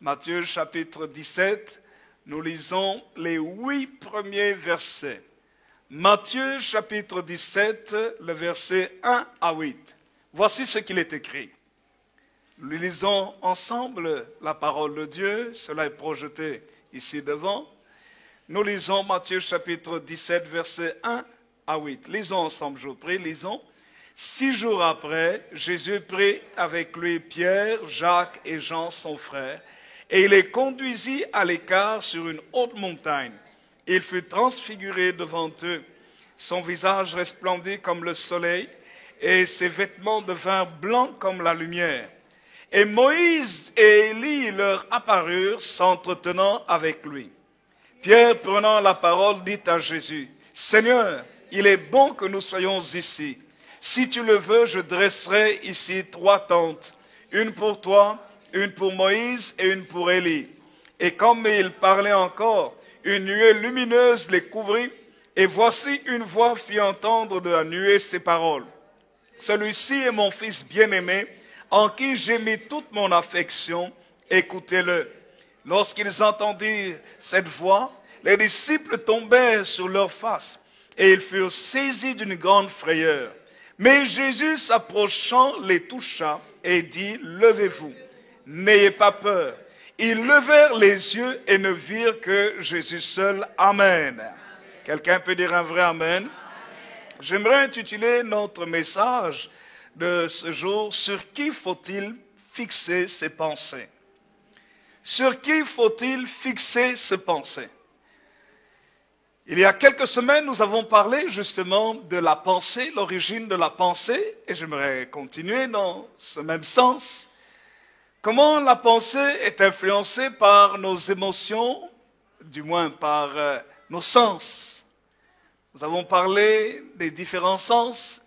Matthieu chapitre 17, nous lisons les 8 premiers versets. Matthieu chapitre 17, le verset 1 à 8. Voici ce qu'il est écrit. Nous lisons ensemble la parole de Dieu, cela est projeté ici devant. Nous lisons Matthieu chapitre 17, verset 1 à 8. Lisons ensemble, je vous prie, lisons. 6 jours après, Jésus prit avec lui Pierre, Jacques et Jean, son frère, et il les conduisit à l'écart sur une haute montagne. Il fut transfiguré devant eux. Son visage resplendit comme le soleil, et ses vêtements devinrent blancs comme la lumière. Et Moïse et Élie leur apparurent, s'entretenant avec lui. Pierre, prenant la parole, dit à Jésus, « Seigneur, il est bon que nous soyons ici. Si tu le veux, je dresserai ici 3 tentes, une pour toi, une pour Moïse et une pour Élie. » Et comme il parlait encore, une nuée lumineuse les couvrit, et voici une voix fit entendre de la nuée ces paroles. « Celui-ci est mon fils bien-aimé, en qui j'ai mis toute mon affection, écoutez-le. » Lorsqu'ils entendirent cette voix, les disciples tombèrent sur leurs faces, et ils furent saisis d'une grande frayeur. Mais Jésus, s'approchant, les toucha et dit, « Levez-vous, n'ayez pas peur. » Ils levèrent les yeux et ne virent que Jésus seul. Amen. Quelqu'un peut dire un vrai Amen? J'aimerais intituler notre message de ce jour, « Sur qui faut-il fixer ses pensées ?» Sur qui faut-il fixer ses pensées? Il y a quelques semaines, nous avons parlé justement de la pensée, l'origine de la pensée, et j'aimerais continuer dans ce même sens. Comment la pensée est influencée par nos émotions, du moins par nos sens. Nous avons parlé des différents sens,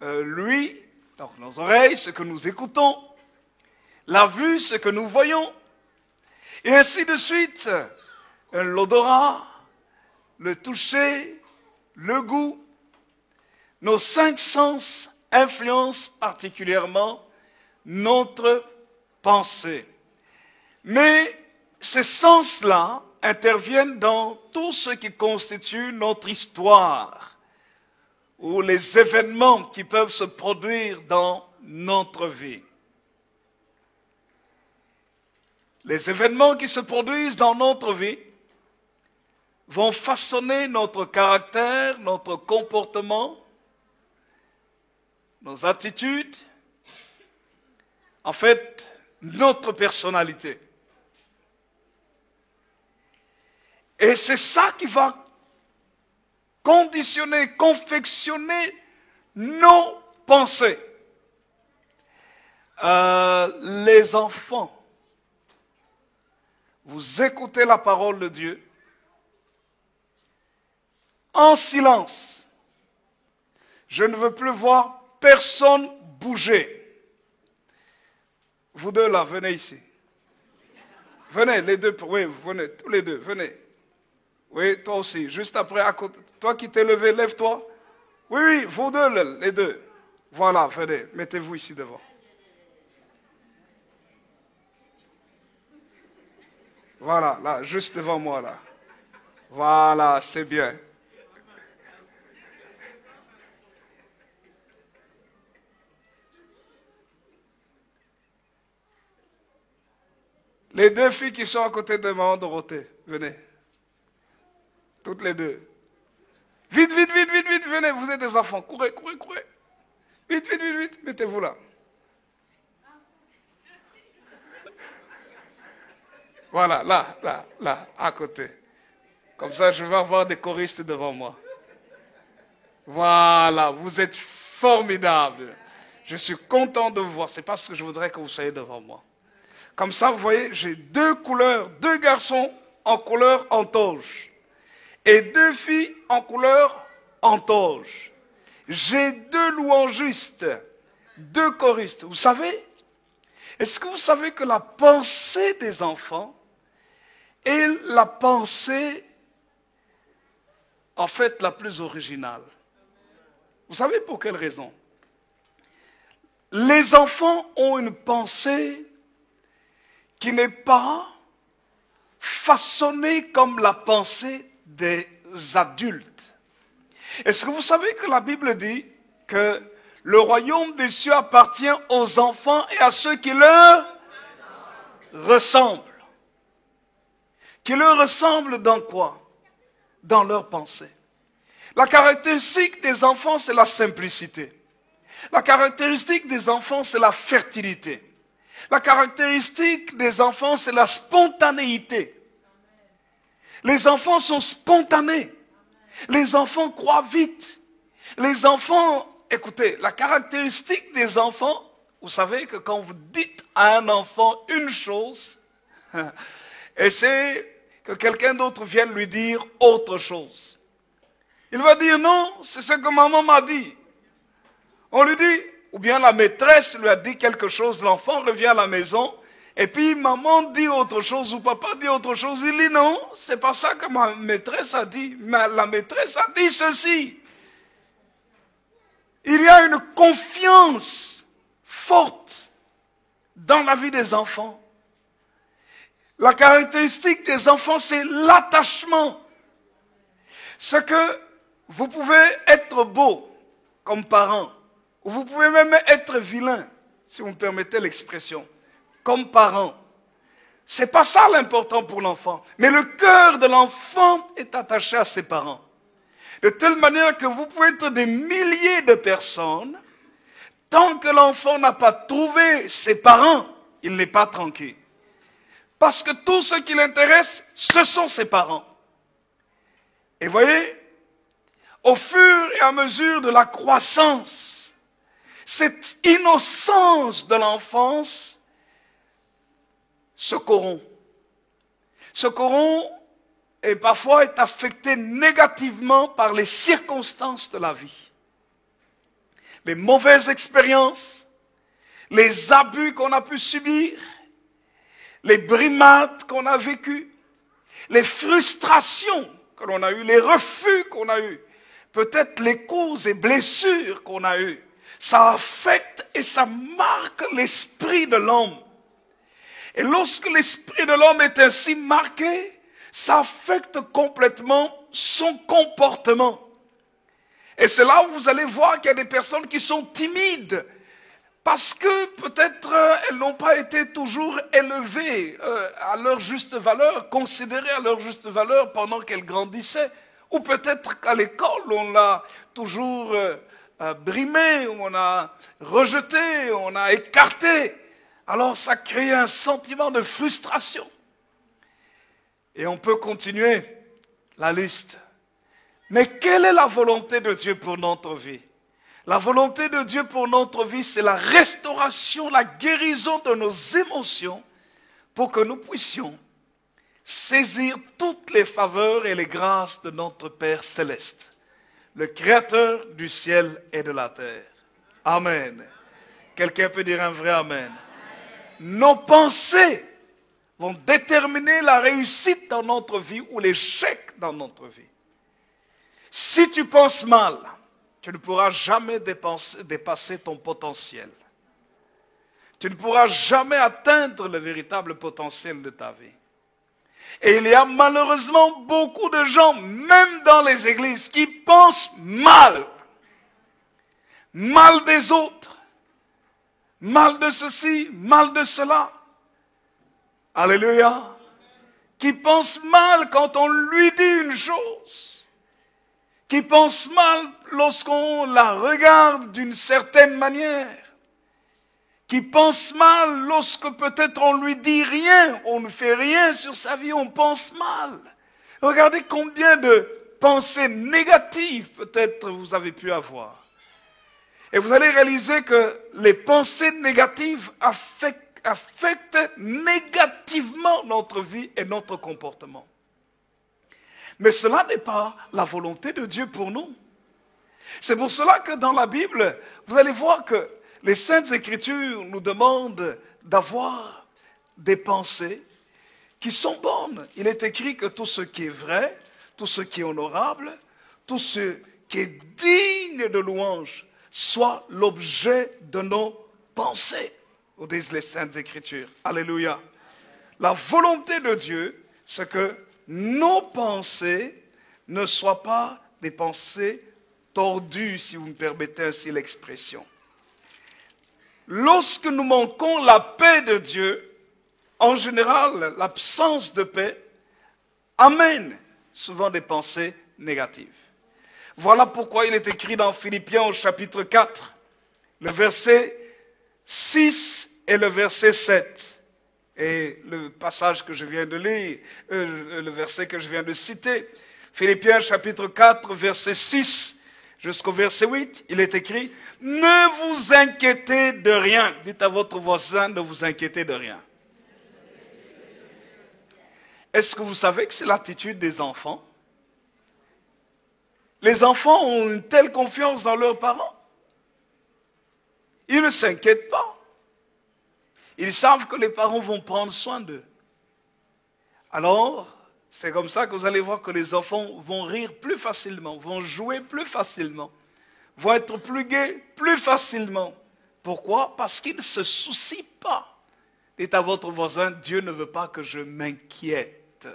l'ouïe, donc nos oreilles, ce que nous écoutons, la vue, ce que nous voyons, et ainsi de suite, l'odorat, le toucher, le goût. Nos 5 sens influencent particulièrement notre pensée. Mais ces sens-là interviennent dans tout ce qui constitue notre histoire ou les événements qui peuvent se produire dans notre vie. Les événements qui se produisent dans notre vie vont façonner notre caractère, notre comportement, nos attitudes, en fait, notre personnalité. Et c'est ça qui va conditionner, confectionner nos pensées. Les enfants, vous écoutez la parole de Dieu en silence. Je ne veux plus voir personne bouger. Vous deux là, venez ici. Venez, les deux, oui, venez, tous les deux, venez. Oui, toi aussi, juste après, à côté. Toi qui t'es levé, lève-toi. Oui, oui, vous deux, les deux. Voilà, venez, mettez-vous ici devant. Voilà, là, juste devant moi, là. Voilà, c'est bien. Les 2 filles qui sont à côté de maman Dorothée, venez. Toutes les 2. Vite, vite, vite, vite, vite, venez, vous êtes des enfants. Courez, courez, courez. Vite, vite, vite, vite, mettez-vous là. Voilà, là, à côté. Comme ça, je vais avoir des choristes devant moi. Voilà, vous êtes formidables. Je suis content de vous voir. C'est parce que je voudrais que vous soyez devant moi. Comme ça, vous voyez, j'ai deux couleurs, deux garçons en couleur en toge. Et deux filles en couleur en toge. J'ai deux louangistes, deux choristes. Vous savez, est-ce que vous savez que la pensée des enfants est la pensée, en fait, la plus originale? Vous savez pour quelle raison? Les enfants ont une pensée qui n'est pas façonnée comme la pensée des adultes. Est-ce que vous savez que la Bible dit que le royaume des cieux appartient aux enfants et à ceux qui leur ressemblent? Qui leur ressemblent dans quoi? Dans leur pensée. La caractéristique des enfants, c'est la simplicité. La caractéristique des enfants, c'est la fertilité. La caractéristique des enfants, c'est la spontanéité. Les enfants sont spontanés. Les enfants croient vite. Les enfants, écoutez, la caractéristique des enfants, vous savez que quand vous dites à un enfant une chose, et c'est que quelqu'un d'autre vienne lui dire autre chose. Il va dire non, c'est ce que maman m'a dit. On lui dit, ou bien la maîtresse lui a dit quelque chose, l'enfant revient à la maison, et puis maman dit autre chose ou papa dit autre chose. Il dit non, c'est pas ça que ma maîtresse a dit. Mais la maîtresse a dit ceci. Il y a une confiance forte dans la vie des enfants. La caractéristique des enfants, c'est l'attachement. Ce que vous pouvez être beau comme parent, ou vous pouvez même être vilain, si vous me permettez l'expression, comme parent. C'est pas ça l'important pour l'enfant. Mais le cœur de l'enfant est attaché à ses parents. De telle manière que vous pouvez être des milliers de personnes, tant que l'enfant n'a pas trouvé ses parents, il n'est pas tranquille. Parce que tout ce qui l'intéresse, ce sont ses parents. Et voyez, au fur et à mesure de la croissance, cette innocence de l'enfance se corrompt. Se corrompt et parfois est affectée négativement par les circonstances de la vie. Les mauvaises expériences, les abus qu'on a pu subir, les brimades qu'on a vécues, les frustrations que l'on a eues, les refus qu'on a eus, peut-être les causes et blessures qu'on a eues, ça affecte et ça marque l'esprit de l'homme. Et lorsque l'esprit de l'homme est ainsi marqué, ça affecte complètement son comportement. Et c'est là où vous allez voir qu'il y a des personnes qui sont timides, parce que peut-être elles n'ont pas été toujours élevées à leur juste valeur, considérées à leur juste valeur pendant qu'elles grandissaient. Ou peut-être qu'à l'école, on l'a toujours brimé, on a rejeté, on a écarté. Alors ça crée un sentiment de frustration. Et on peut continuer la liste. Mais quelle est la volonté de Dieu pour notre vie? La volonté de Dieu pour notre vie, c'est la restauration, la guérison de nos émotions pour que nous puissions saisir toutes les faveurs et les grâces de notre Père céleste, le Créateur du ciel et de la terre. Amen. Quelqu'un peut dire un vrai Amen. Nos pensées vont déterminer la réussite dans notre vie ou l'échec dans notre vie. Si tu penses mal, tu ne pourras jamais dépasser ton potentiel. Tu ne pourras jamais atteindre le véritable potentiel de ta vie. Et il y a malheureusement beaucoup de gens, même dans les églises, qui pensent mal. Mal des autres. Mal de ceci, mal de cela. Alléluia. Qui pensent mal quand on lui dit une chose. Qui pense mal lorsqu'on la regarde d'une certaine manière, qui pense mal lorsque peut-être on lui dit rien, on ne fait rien sur sa vie, on pense mal. Regardez combien de pensées négatives peut-être vous avez pu avoir. Et vous allez réaliser que les pensées négatives affectent négativement notre vie et notre comportement. Mais cela n'est pas la volonté de Dieu pour nous. C'est pour cela que dans la Bible, vous allez voir que les Saintes Écritures nous demandent d'avoir des pensées qui sont bonnes. Il est écrit que tout ce qui est vrai, tout ce qui est honorable, tout ce qui est digne de louange, soit l'objet de nos pensées, nous disent les Saintes Écritures. Alléluia. La volonté de Dieu, c'est que nos pensées ne soient pas des pensées tordues, si vous me permettez ainsi l'expression. Lorsque nous manquons la paix de Dieu, en général, l'absence de paix amène souvent des pensées négatives. Voilà pourquoi il est écrit dans Philippiens au chapitre 4, le verset 6 et le verset 7. Et le passage que je viens de lire, le verset que je viens de citer, Philippiens chapitre 4, verset 6 jusqu'au verset 8, il est écrit « Ne vous inquiétez de rien ». Dites à votre voisin, ne vous inquiétez de rien. Est-ce que vous savez que c'est l'attitude des enfants? Les enfants ont une telle confiance dans leurs parents. Ils ne s'inquiètent pas. Ils savent que les parents vont prendre soin d'eux. Alors, c'est comme ça que vous allez voir que les enfants vont rire plus facilement, vont jouer plus facilement, vont être plus gais plus facilement. Pourquoi? Parce qu'ils ne se soucient pas. Dites à votre voisin, Dieu ne veut pas que je m'inquiète.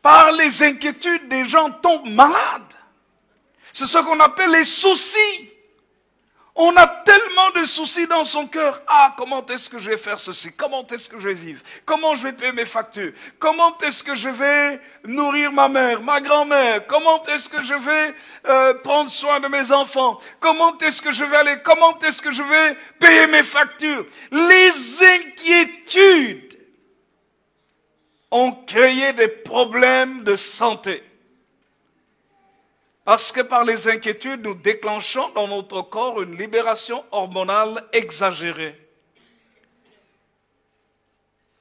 Par les inquiétudes, des gens tombent malades. C'est ce qu'on appelle les soucis. On a tellement de soucis dans son cœur. Ah, comment est-ce que je vais faire ceci? Comment est-ce que je vais vivre? Comment je vais payer mes factures? Comment est-ce que je vais nourrir ma mère, ma grand-mère? Comment est-ce que je vais prendre soin de mes enfants? Comment est-ce que je vais aller? Comment est-ce que je vais payer mes factures? Les inquiétudes ont créé des problèmes de santé. Parce que par les inquiétudes, nous déclenchons dans notre corps une libération hormonale exagérée.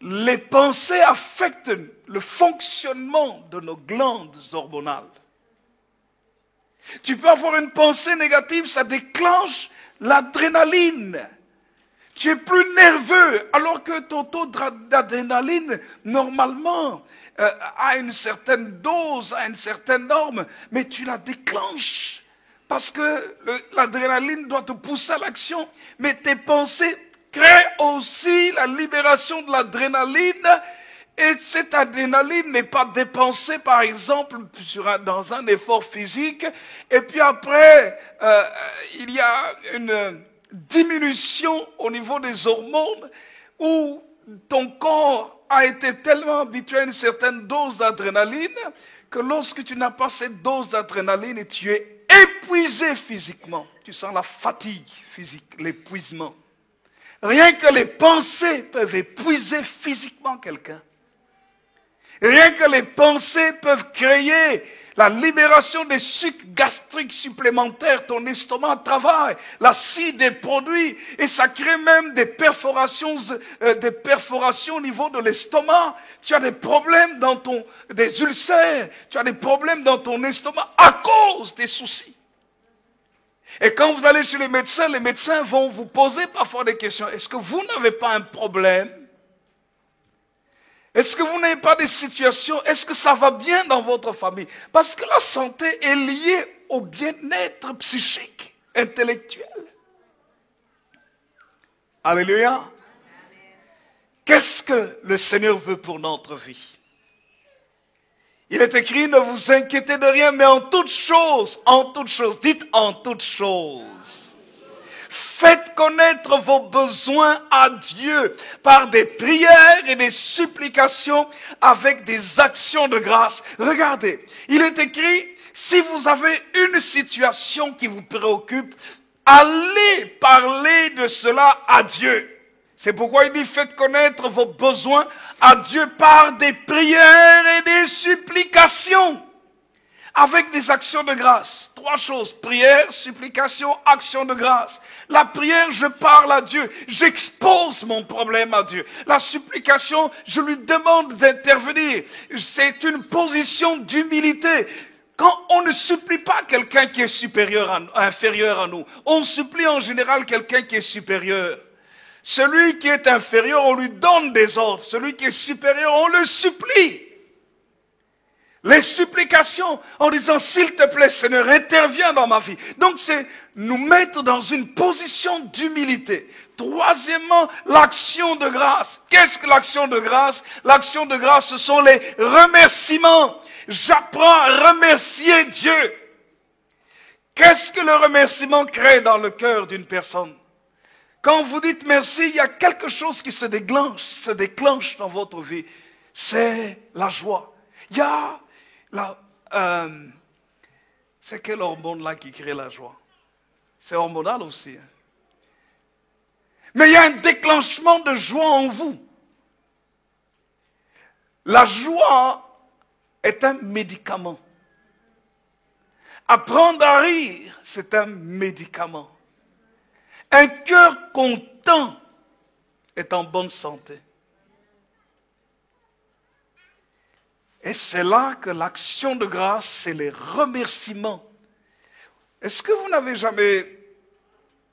Les pensées affectent le fonctionnement de nos glandes hormonales. Tu peux avoir une pensée négative, ça déclenche l'adrénaline. Tu es plus nerveux, alors que ton taux d'adrénaline, normalement, à une certaine dose, à une certaine norme, mais tu la déclenches parce que l'adrénaline doit te pousser à l'action, mais tes pensées créent aussi la libération de l'adrénaline, et cette adrénaline n'est pas dépensée par exemple dans un effort physique, et puis après il y a une diminution au niveau des hormones où ton corps a été tellement habitué à une certaine dose d'adrénaline que lorsque tu n'as pas cette dose d'adrénaline, tu es épuisé physiquement. Tu sens la fatigue physique, l'épuisement. Rien que les pensées peuvent épuiser physiquement quelqu'un. Rien que les pensées peuvent créer la libération des sucs gastriques supplémentaires. Ton estomac travaille, l'acide est produit et ça crée même des perforations au niveau de l'estomac. Tu as des problèmes des ulcères, tu as des problèmes dans ton estomac à cause des soucis. Et quand vous allez chez les médecins vont vous poser parfois des questions. Est-ce que vous n'avez pas un problème? Est-ce que vous n'avez pas des situations? Est-ce que ça va bien dans votre famille? Parce que la santé est liée au bien-être psychique, intellectuel. Alléluia. Qu'est-ce que le Seigneur veut pour notre vie? Il est écrit, ne vous inquiétez de rien, mais en toutes choses, dites en toutes choses. Faites connaître vos besoins à Dieu par des prières et des supplications avec des actions de grâce. Regardez, il est écrit si vous avez une situation qui vous préoccupe, allez parler de cela à Dieu. C'est pourquoi il dit, faites connaître vos besoins à Dieu par des prières et des supplications. Avec des actions de grâce. 3 choses. Prière, supplication, action de grâce. La prière, je parle à Dieu. J'expose mon problème à Dieu. La supplication, je lui demande d'intervenir. C'est une position d'humilité. Quand on ne supplie pas quelqu'un qui est inférieur à nous, on supplie en général quelqu'un qui est supérieur. Celui qui est inférieur, on lui donne des ordres. Celui qui est supérieur, on le supplie. Les supplications en disant, s'il te plaît Seigneur, interviens dans ma vie. Donc c'est nous mettre dans une position d'humilité. Troisièmement, l'action de grâce. Qu'est-ce que l'action de grâce? L'action de grâce, ce sont les remerciements. J'apprends à remercier Dieu. Qu'est-ce que le remerciement crée dans le cœur d'une personne? Quand vous dites merci, il y a quelque chose qui se déclenche dans votre vie. C'est la joie. Il y a c'est quel hormone là qui crée la joie? C'est hormonal aussi. Hein? Mais il y a un déclenchement de joie en vous. La joie est un médicament. Apprendre à rire, c'est un médicament. Un cœur content est en bonne santé. Et c'est là que l'action de grâce, c'est les remerciements. Est-ce que vous n'avez jamais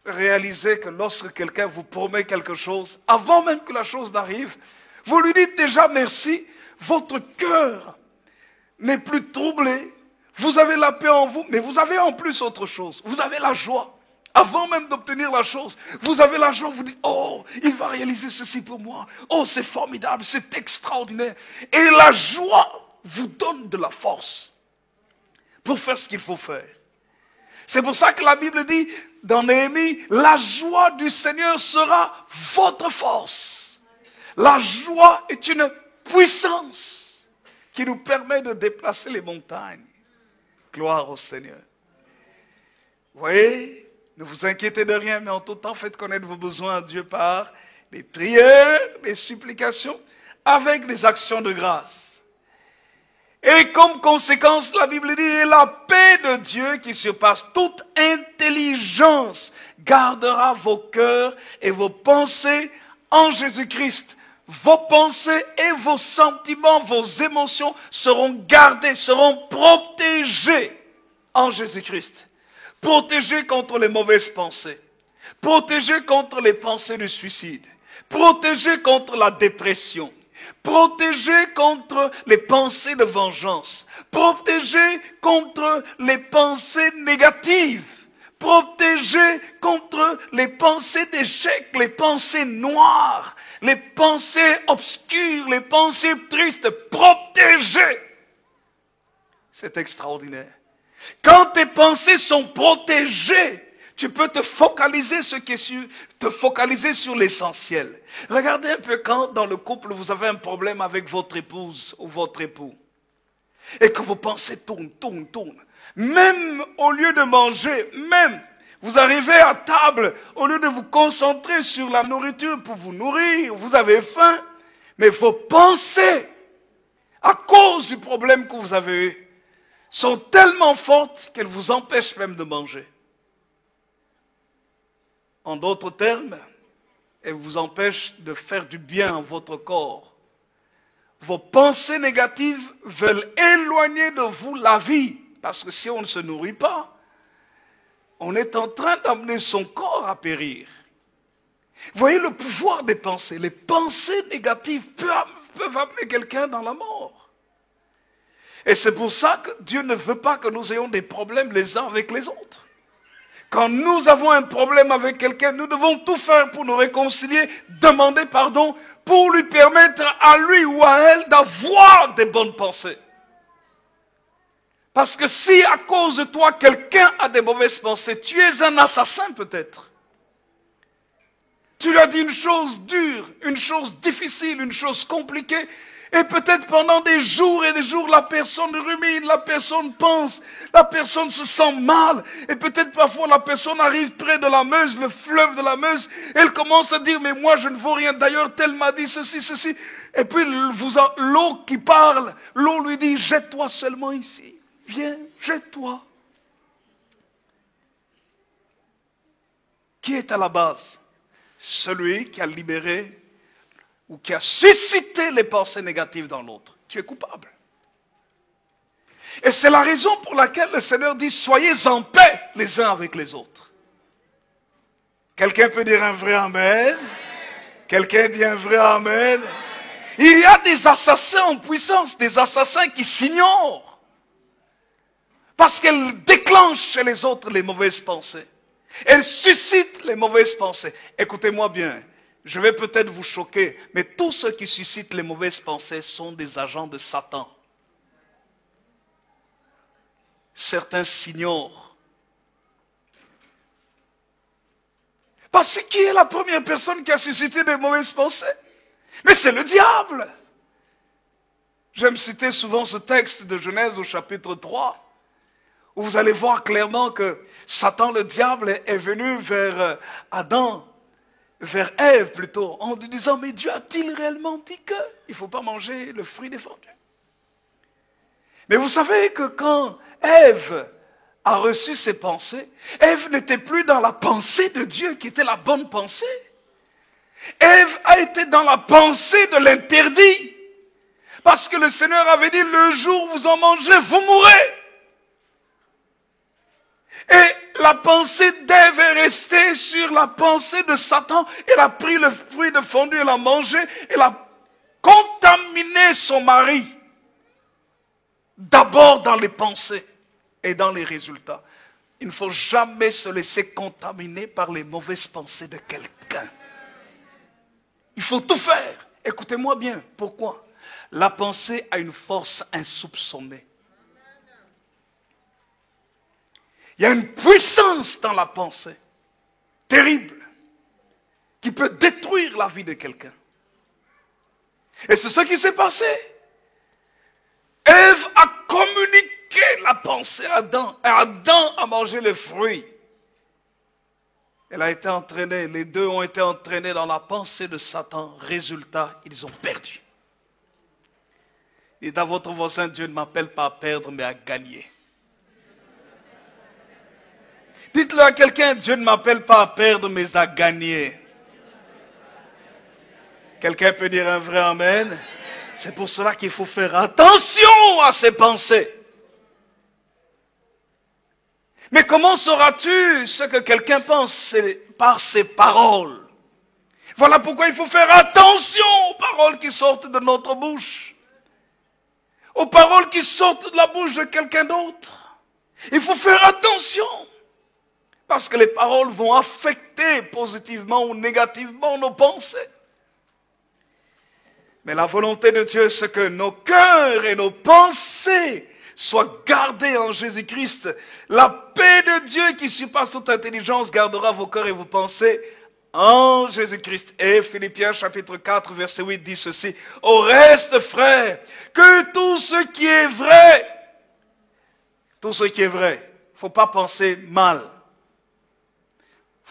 réalisé que lorsque quelqu'un vous promet quelque chose, avant même que la chose n'arrive, vous lui dites déjà merci, votre cœur n'est plus troublé, vous avez la paix en vous, mais vous avez en plus autre chose, vous avez la joie. Avant même d'obtenir la chose, vous avez la joie, vous dites, oh, il va réaliser ceci pour moi. Oh, c'est formidable, c'est extraordinaire. Et la joie vous donne de la force pour faire ce qu'il faut faire. C'est pour ça que la Bible dit, dans Néhémie, la joie du Seigneur sera votre force. La joie est une puissance qui nous permet de déplacer les montagnes. Gloire au Seigneur. Vous voyez? Ne vous inquiétez de rien, mais en tout temps, faites connaître vos besoins à Dieu par des prières, des supplications, avec des actions de grâce. Et comme conséquence, la Bible dit, et la paix de Dieu qui surpasse toute intelligence gardera vos cœurs et vos pensées en Jésus-Christ. Vos pensées et vos sentiments, vos émotions seront gardés, seront protégés en Jésus-Christ. Protégés contre les mauvaises pensées. Protégés contre les pensées du suicide. Protégés contre la dépression. Protégés contre les pensées de vengeance. Protégés contre les pensées négatives. Protégés contre les pensées d'échec, les pensées noires, les pensées obscures, les pensées tristes. Protégés. C'est extraordinaire. Quand tes pensées sont protégées, tu peux te focaliser sur l'essentiel. Regardez un peu quand dans le couple vous avez un problème avec votre épouse ou votre époux et que vos pensées tournent. Même au lieu de manger, même vous arrivez à table, au lieu de vous concentrer sur la nourriture pour vous nourrir, vous avez faim, mais vos pensées, à cause du problème que vous avez eu, sont tellement fortes qu'elles vous empêchent même de manger. En d'autres termes, elles vous empêchent de faire du bien à votre corps. Vos pensées négatives veulent éloigner de vous la vie. Parce que si on ne se nourrit pas, on est en train d'amener son corps à périr. Vous voyez le pouvoir des pensées. Les pensées négatives peuvent amener quelqu'un dans la mort. Et c'est pour ça que Dieu ne veut pas que nous ayons des problèmes les uns avec les autres. Quand nous avons un problème avec quelqu'un, nous devons tout faire pour nous réconcilier, demander pardon, pour lui permettre à lui ou à elle d'avoir des bonnes pensées. Parce que si à cause de toi, quelqu'un a des mauvaises pensées, tu es un assassin peut-être. Tu lui as dit une chose dure, une chose difficile, une chose compliquée, Et peut-être pendant des jours et des jours, la personne rumine, la personne pense, la personne se sent mal. Et peut-être parfois la personne arrive près de la Meuse, le fleuve de la Meuse. Et elle commence à dire, mais moi je ne vaux rien. D'ailleurs, tel m'a dit ceci, ceci. Et puis l'eau qui parle, l'eau lui dit, jette-toi seulement ici. Viens, jette-toi. Qui est à la base? Celui qui a libéré ou qui a suscité les pensées négatives dans l'autre. Tu es coupable. Et c'est la raison pour laquelle le Seigneur dit, soyez en paix les uns avec les autres. Quelqu'un peut dire un vrai amen? Quelqu'un dit un vrai amen? Il y a des assassins en puissance, des assassins qui s'ignorent. Parce qu'elles déclenchent chez les autres les mauvaises pensées. Elles suscitent les mauvaises pensées. Écoutez-moi bien. Je vais peut-être vous choquer, mais tous ceux qui suscitent les mauvaises pensées sont des agents de Satan. Certains s'ignorent. Parce que qui est la première personne qui a suscité des mauvaises pensées? Mais c'est le diable. J'aime citer souvent ce texte de Genèse au chapitre 3, où vous allez voir clairement que Satan, le diable, est venu vers Adam, vers Ève plutôt, en lui disant, mais Dieu a-t-il réellement dit qu'il ne faut pas manger le fruit défendu? Mais vous savez que quand Ève a reçu ses pensées, Ève n'était plus dans la pensée de Dieu qui était la bonne pensée. Ève a été dans la pensée de l'interdit. Parce que le Seigneur avait dit, le jour où vous en mangerez, vous mourrez. Et la pensée d'Ève est restée sur la pensée de Satan. Elle a pris le fruit défendu, elle l'a mangé, elle a contaminé son mari. D'abord dans les pensées et dans les résultats. Il ne faut jamais se laisser contaminer par les mauvaises pensées de quelqu'un. Il faut tout faire. Écoutez-moi bien. Pourquoi? La pensée a une force insoupçonnée. Il y a une puissance dans la pensée, terrible, qui peut détruire la vie de quelqu'un. Et c'est ce qui s'est passé. Ève a communiqué la pensée à Adam. Et Adam a mangé le fruit. Elle a été entraînée, les deux ont été entraînés dans la pensée de Satan. Résultat, ils ont perdu. Dites à votre voisin, Dieu ne m'appelle pas à perdre, mais à gagner. Dites-le à quelqu'un, Dieu ne m'appelle pas à perdre, mais à gagner. Quelqu'un peut dire un vrai amen? C'est pour cela qu'il faut faire attention à ses pensées. Mais comment sauras-tu ce que quelqu'un pense par ses paroles? Voilà pourquoi il faut faire attention aux paroles qui sortent de notre bouche. Aux paroles qui sortent de la bouche de quelqu'un d'autre. Il faut faire attention. Parce que les paroles vont affecter positivement ou négativement nos pensées. Mais la volonté de Dieu, c'est que nos cœurs et nos pensées soient gardés en Jésus-Christ. La paix de Dieu qui surpasse toute intelligence gardera vos cœurs et vos pensées en Jésus-Christ. Et Philippiens chapitre 4 verset 8 dit ceci. Au reste, frères, que tout ce qui est vrai, il ne faut pas penser mal.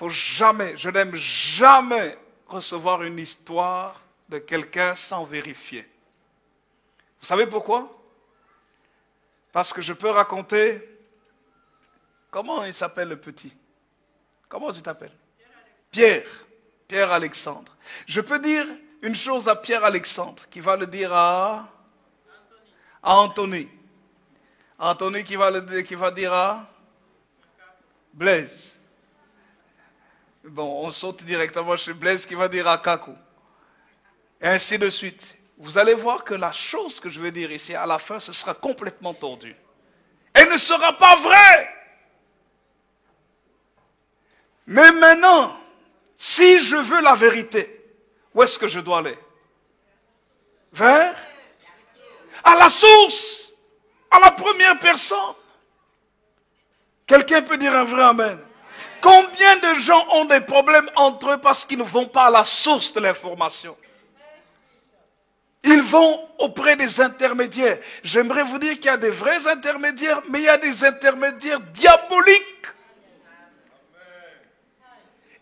Je n'aime jamais recevoir une histoire de quelqu'un sans vérifier. Vous savez pourquoi? Parce que je peux raconter, comment il s'appelle le petit? Comment tu t'appelles? Pierre. Pierre Alexandre. Je peux dire une chose à Pierre Alexandre, qui va le dire à Anthony. Anthony qui va dire à Blaise. Bon, on saute directement chez Blaise qui va dire à Kakou. Et ainsi de suite. Vous allez voir que la chose que je vais dire ici, à la fin, ce sera complètement tordu. Elle ne sera pas vraie. Mais maintenant, si je veux la vérité, où est-ce que je dois aller? Vers? À la source. À la première personne. Quelqu'un peut dire un vrai amen. Combien de gens ont des problèmes entre eux parce qu'ils ne vont pas à la source de l'information? Ils vont auprès des intermédiaires. J'aimerais vous dire qu'il y a des vrais intermédiaires, mais il y a des intermédiaires diaboliques.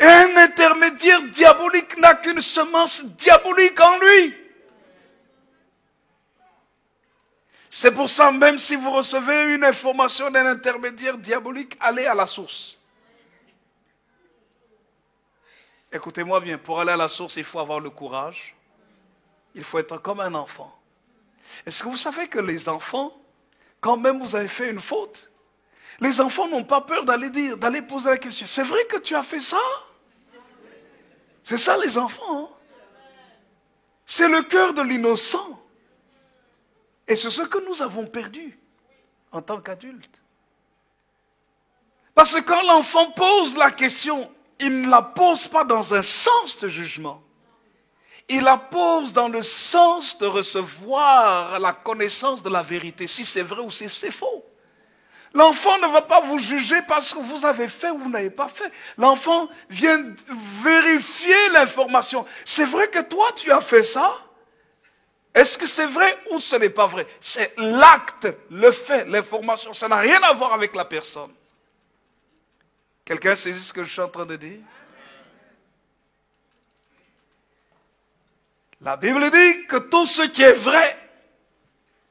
Et un intermédiaire diabolique n'a qu'une semence diabolique en lui. C'est pour ça, même si vous recevez une information d'un intermédiaire diabolique, allez à la source. Écoutez-moi bien, pour aller à la source, il faut avoir le courage. Il faut être comme un enfant. Est-ce que vous savez que les enfants, quand même vous avez fait une faute, les enfants n'ont pas peur d'aller poser la question. C'est vrai que tu as fait ça? C'est ça les enfants. Hein? C'est le cœur de l'innocent. Et c'est ce que nous avons perdu en tant qu'adultes. Parce que quand l'enfant pose la question, il ne la pose pas dans un sens de jugement. Il la pose dans le sens de recevoir la connaissance de la vérité, si c'est vrai ou si c'est faux. L'enfant ne va pas vous juger parce que vous avez fait ou vous n'avez pas fait. L'enfant vient vérifier l'information. C'est vrai que toi, tu as fait ça? Est-ce que c'est vrai ou ce n'est pas vrai? C'est l'acte, le fait, l'information. Ça n'a rien à voir avec la personne. Quelqu'un saisit ce que je suis en train de dire? La Bible dit que tout ce qui est vrai,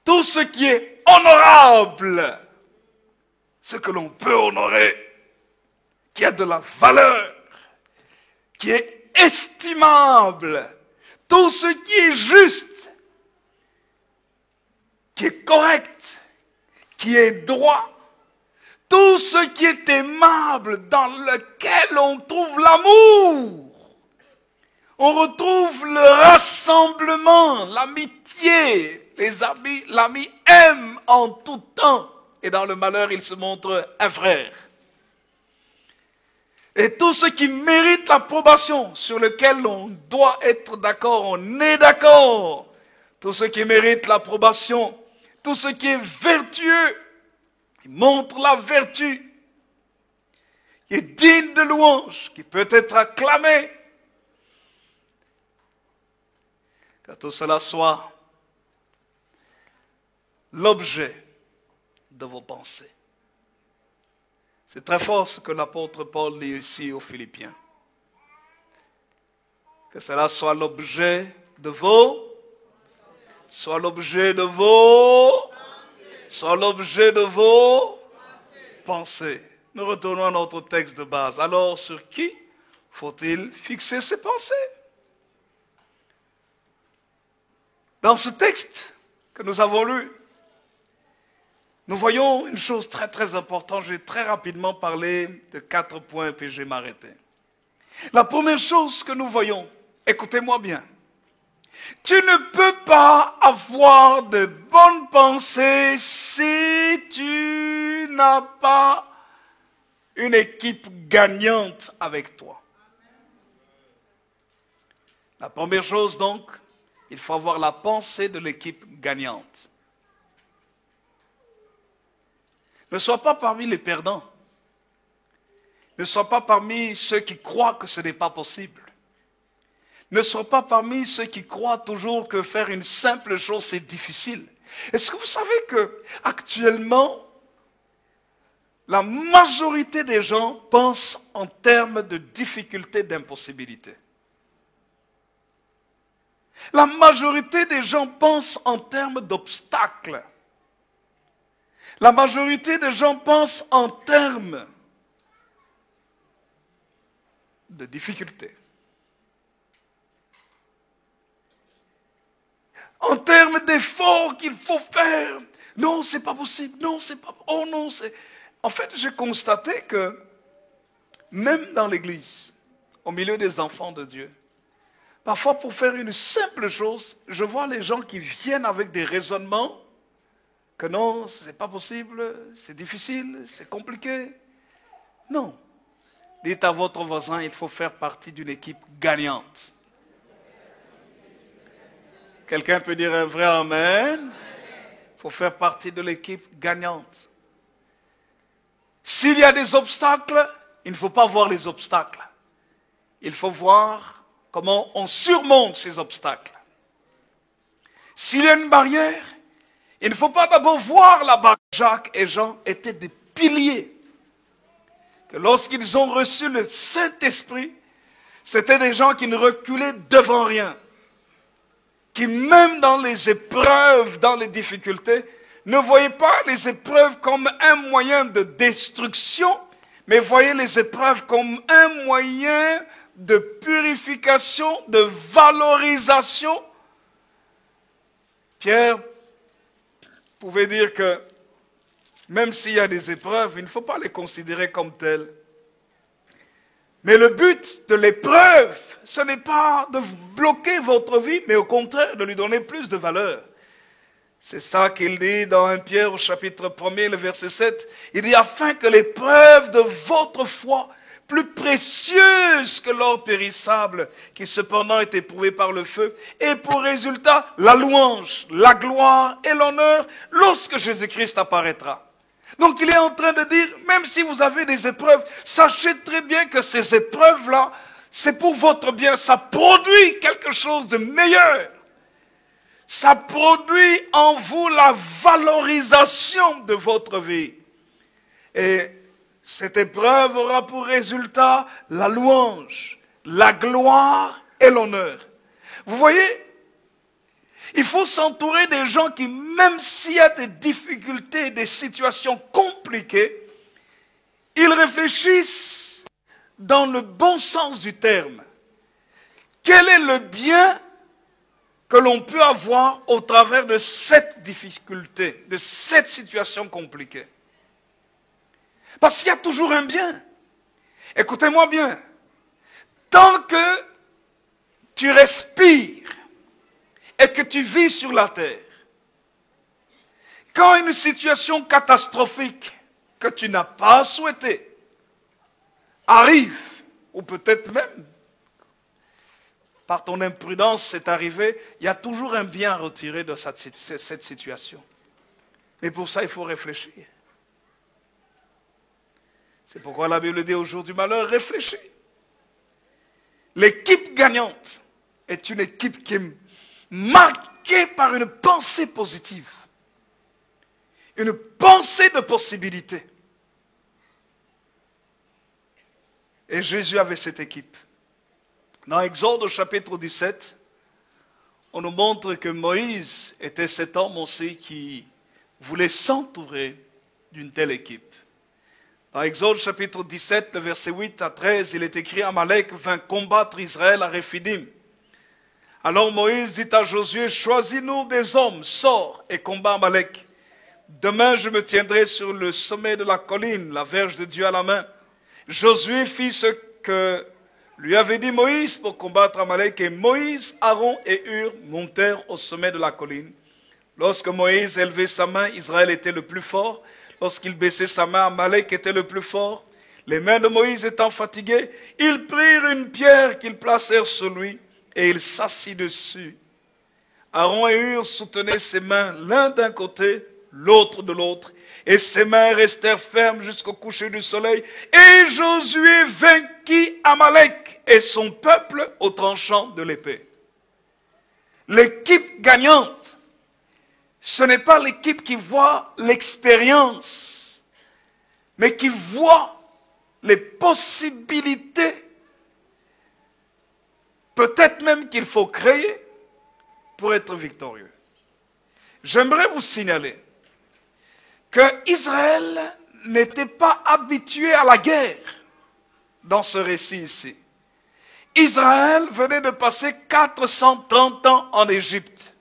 tout ce qui est honorable, ce que l'on peut honorer, qui a de la valeur, qui est estimable, tout ce qui est juste, qui est correct, qui est droit, tout ce qui est aimable, dans lequel on trouve l'amour. On retrouve le rassemblement, l'amitié. Les amis, l'ami aime en tout temps. Et dans le malheur, il se montre un frère. Et tout ce qui mérite l'approbation, sur lequel on doit être d'accord, on est d'accord. Tout ce qui mérite l'approbation, tout ce qui est vertueux, qui montre la vertu, qui est digne de louange, qui peut être acclamé. Que tout cela soit l'objet de vos pensées. C'est très fort ce que l'apôtre Paul dit ici aux Philippiens. Que cela soit l'objet de vos, soit l'objet de vos, soit l'objet de vos pensées. Nous retournons à notre texte de base. Alors, sur qui faut-il fixer ses pensées? Dans ce texte que nous avons lu, nous voyons une chose très très importante. Je vais très rapidement parler de 4 points puis je vais m'arrêter. La première chose que nous voyons, écoutez-moi bien, tu ne peux pas avoir de bonnes pensées si tu n'as pas une équipe gagnante avec toi. La première chose donc, il faut avoir la pensée de l'équipe gagnante. Ne sois pas parmi les perdants. Ne sois pas parmi ceux qui croient que ce n'est pas possible. Ne sois pas parmi ceux qui croient toujours que faire une simple chose, c'est difficile. Est-ce que vous savez que actuellement, la majorité des gens pensent en termes de difficulté, d'impossibilité? La majorité des gens pensent en termes d'obstacles. La majorité des gens pensent en termes de difficultés. En termes d'efforts qu'il faut faire. Non, c'est pas possible. Non, c'est pas... Oh non, c'est... En fait, j'ai constaté que même dans l'église, au milieu des enfants de Dieu, parfois, pour faire une simple chose, je vois les gens qui viennent avec des raisonnements que non, ce n'est pas possible, c'est difficile, c'est compliqué. Non. Dites à votre voisin, il faut faire partie d'une équipe gagnante. Quelqu'un peut dire un vrai amen? Il faut faire partie de l'équipe gagnante. S'il y a des obstacles, il ne faut pas voir les obstacles. Il faut voir comment on surmonte ces obstacles. S'il y a une barrière, il ne faut pas d'abord voir la barrière. Jacques et Jean étaient des piliers. Que lorsqu'ils ont reçu le Saint-Esprit, c'était des gens qui ne reculaient devant rien. Qui même dans les épreuves, dans les difficultés, ne voyaient pas les épreuves comme un moyen de destruction, mais voyaient les épreuves comme un moyen de purification, de valorisation. Pierre pouvait dire que même s'il y a des épreuves, il ne faut pas les considérer comme telles. Mais le but de l'épreuve, ce n'est pas de bloquer votre vie, mais au contraire de lui donner plus de valeur. C'est ça qu'il dit dans 1 Pierre au chapitre 1er, le verset 7. Il dit, afin que l'épreuve de votre foi, plus précieuse que l'or périssable, qui cependant est éprouvé par le feu, ait pour résultat la louange, la gloire et l'honneur lorsque Jésus-Christ apparaîtra. Donc il est en train de dire, même si vous avez des épreuves, sachez très bien que ces épreuves-là, c'est pour votre bien. Ça produit quelque chose de meilleur. Ça produit en vous la valorisation de votre vie. Et cette épreuve aura pour résultat la louange, la gloire et l'honneur. Vous voyez, il faut s'entourer des gens qui, même s'il y a des difficultés, des situations compliquées, ils réfléchissent dans le bon sens du terme. Quel est le bien que l'on peut avoir au travers de cette difficulté, de cette situation compliquée? Parce qu'il y a toujours un bien. Écoutez-moi bien. Tant que tu respires et que tu vis sur la terre, quand une situation catastrophique que tu n'as pas souhaitée arrive, ou peut-être même par ton imprudence c'est arrivé, il y a toujours un bien à retirer de cette situation. Mais pour ça, il faut réfléchir. C'est pourquoi la Bible dit au jour du malheur, réfléchis. L'équipe gagnante est une équipe qui est marquée par une pensée positive. Une pensée de possibilité. Et Jésus avait cette équipe. Dans Exode au chapitre 17, on nous montre que Moïse était cet homme aussi qui voulait s'entourer d'une telle équipe. Dans Exode chapitre 17, le verset 8 à 13, il est écrit, Amalek vint combattre Israël à Réphidim. Alors Moïse dit à Josué, choisis-nous des hommes, sors et combat Amalek. Demain je me tiendrai sur le sommet de la colline, la verge de Dieu à la main. Josué fit ce que lui avait dit Moïse pour combattre Amalek, et Moïse, Aaron et Hur montèrent au sommet de la colline. Lorsque Moïse élevait sa main, Israël était le plus fort. Lorsqu'il baissait sa main, Amalek était le plus fort. Les mains de Moïse étant fatiguées, ils prirent une pierre qu'ils placèrent sur lui et il s'assit dessus. Aaron et Hur soutenaient ses mains l'un d'un côté, l'autre de l'autre, et ses mains restèrent fermes jusqu'au coucher du soleil. Et Josué vainquit Amalek et son peuple au tranchant de l'épée. L'équipe gagnante, ce n'est pas l'équipe qui voit l'expérience, mais qui voit les possibilités, peut-être même qu'il faut créer pour être victorieux. J'aimerais vous signaler que Israël n'était pas habitué à la guerre dans ce récit ici. Israël venait de passer 430 ans en Égypte.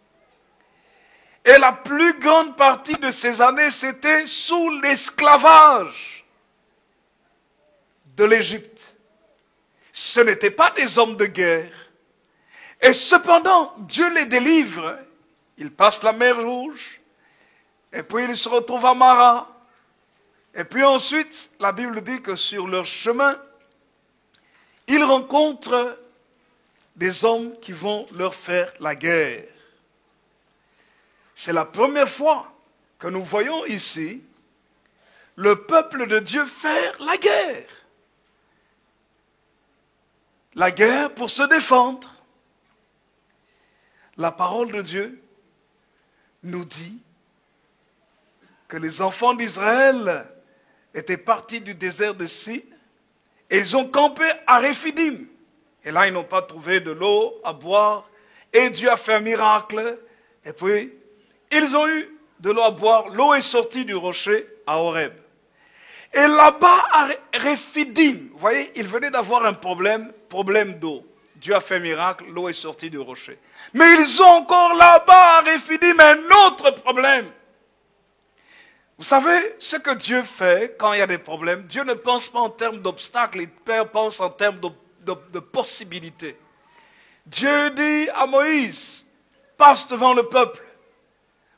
Et la plus grande partie de ces années, c'était sous l'esclavage de l'Égypte. Ce n'étaient pas des hommes de guerre. Et cependant, Dieu les délivre. Ils passent la mer Rouge. Et puis ils se retrouvent à Mara. Et puis ensuite, la Bible dit que sur leur chemin, ils rencontrent des hommes qui vont leur faire la guerre. C'est la première fois que nous voyons ici le peuple de Dieu faire la guerre. La guerre pour se défendre. La parole de Dieu nous dit que les enfants d'Israël étaient partis du désert de Sin et ils ont campé à Réphidim. Et là, ils n'ont pas trouvé de l'eau à boire et Dieu a fait un miracle. Et puis, ils ont eu de l'eau à boire. L'eau est sortie du rocher à Horeb. Et là-bas, à Réphidim, vous voyez, ils venaient d'avoir un problème d'eau. Dieu a fait un miracle, l'eau est sortie du rocher. Mais ils ont encore là-bas, à Réphidim, un autre problème. Vous savez, ce que Dieu fait quand il y a des problèmes, Dieu ne pense pas en termes d'obstacles, il pense en termes de possibilités. Dieu dit à Moïse, passe devant le peuple,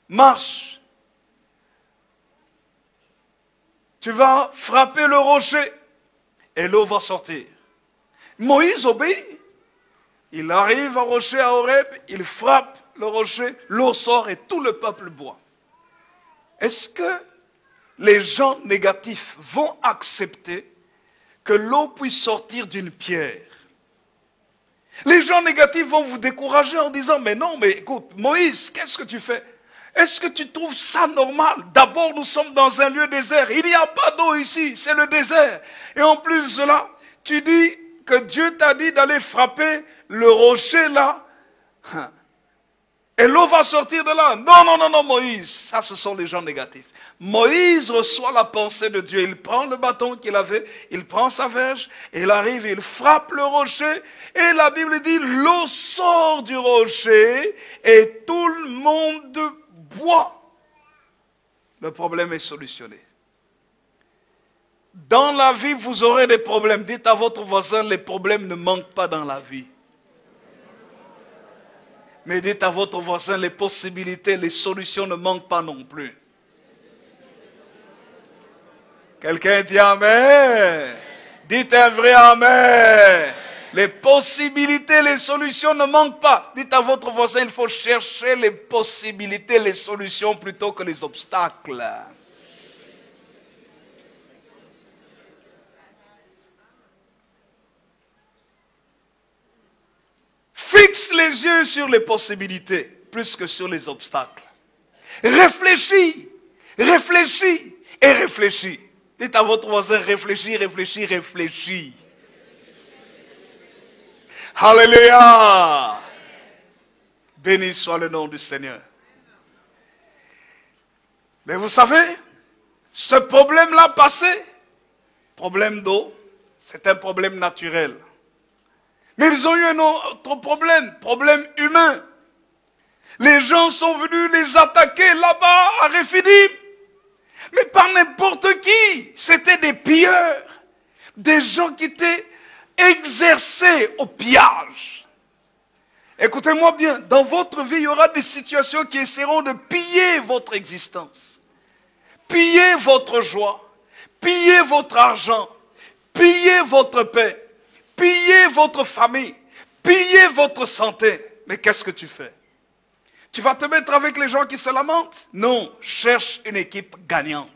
marche. Tu vas frapper le rocher et l'eau va sortir. Moïse obéit. Il arrive au rocher à Horeb, il frappe le rocher, l'eau sort et tout le peuple boit. Est-ce que les gens négatifs vont accepter que l'eau puisse sortir d'une pierre? Les gens négatifs vont vous décourager en disant, mais non, mais écoute, Moïse, qu'est-ce que tu fais? Est-ce que tu trouves ça normal? D'abord, nous sommes dans un lieu désert. Il n'y a pas d'eau ici, c'est le désert. Et en plus de cela, tu dis que Dieu t'a dit d'aller frapper le rocher là. Et l'eau va sortir de là. Non, non, non, non, Moïse. Ça, ce sont les gens négatifs. Moïse reçoit la pensée de Dieu. Il prend le bâton qu'il avait, il prend sa verge, et il arrive, il frappe le rocher. Et la Bible dit, l'eau sort du rocher et tout le monde boit. Le problème est solutionné. Dans la vie, vous aurez des problèmes. Dites à votre voisin, les problèmes ne manquent pas dans la vie. Mais dites à votre voisin, les possibilités, les solutions ne manquent pas non plus. Quelqu'un dit Amen. Dites un vrai Amen. Les possibilités, les solutions ne manquent pas. Dites à votre voisin, il faut chercher les possibilités, les solutions plutôt que les obstacles. Fixe les yeux sur les possibilités plus que sur les obstacles. Réfléchis, réfléchis et réfléchis. Dites à votre voisin, réfléchis, réfléchis, réfléchis. Alléluia. Béni soit le nom du Seigneur. Mais vous savez, ce problème-là passé, problème d'eau, c'est un problème naturel. Mais ils ont eu un autre problème, problème humain. Les gens sont venus les attaquer là-bas à Réphidim. Mais par n'importe qui. C'était des pilleurs. Des gens qui étaient exercés au pillage. Écoutez-moi bien, dans votre vie, il y aura des situations qui essaieront de piller votre existence. Piller votre joie. Piller votre argent. Piller votre paix. Piller votre famille, piller votre santé. Mais qu'est-ce que tu fais? Tu vas te mettre avec les gens qui se lamentent? Non, cherche une équipe gagnante.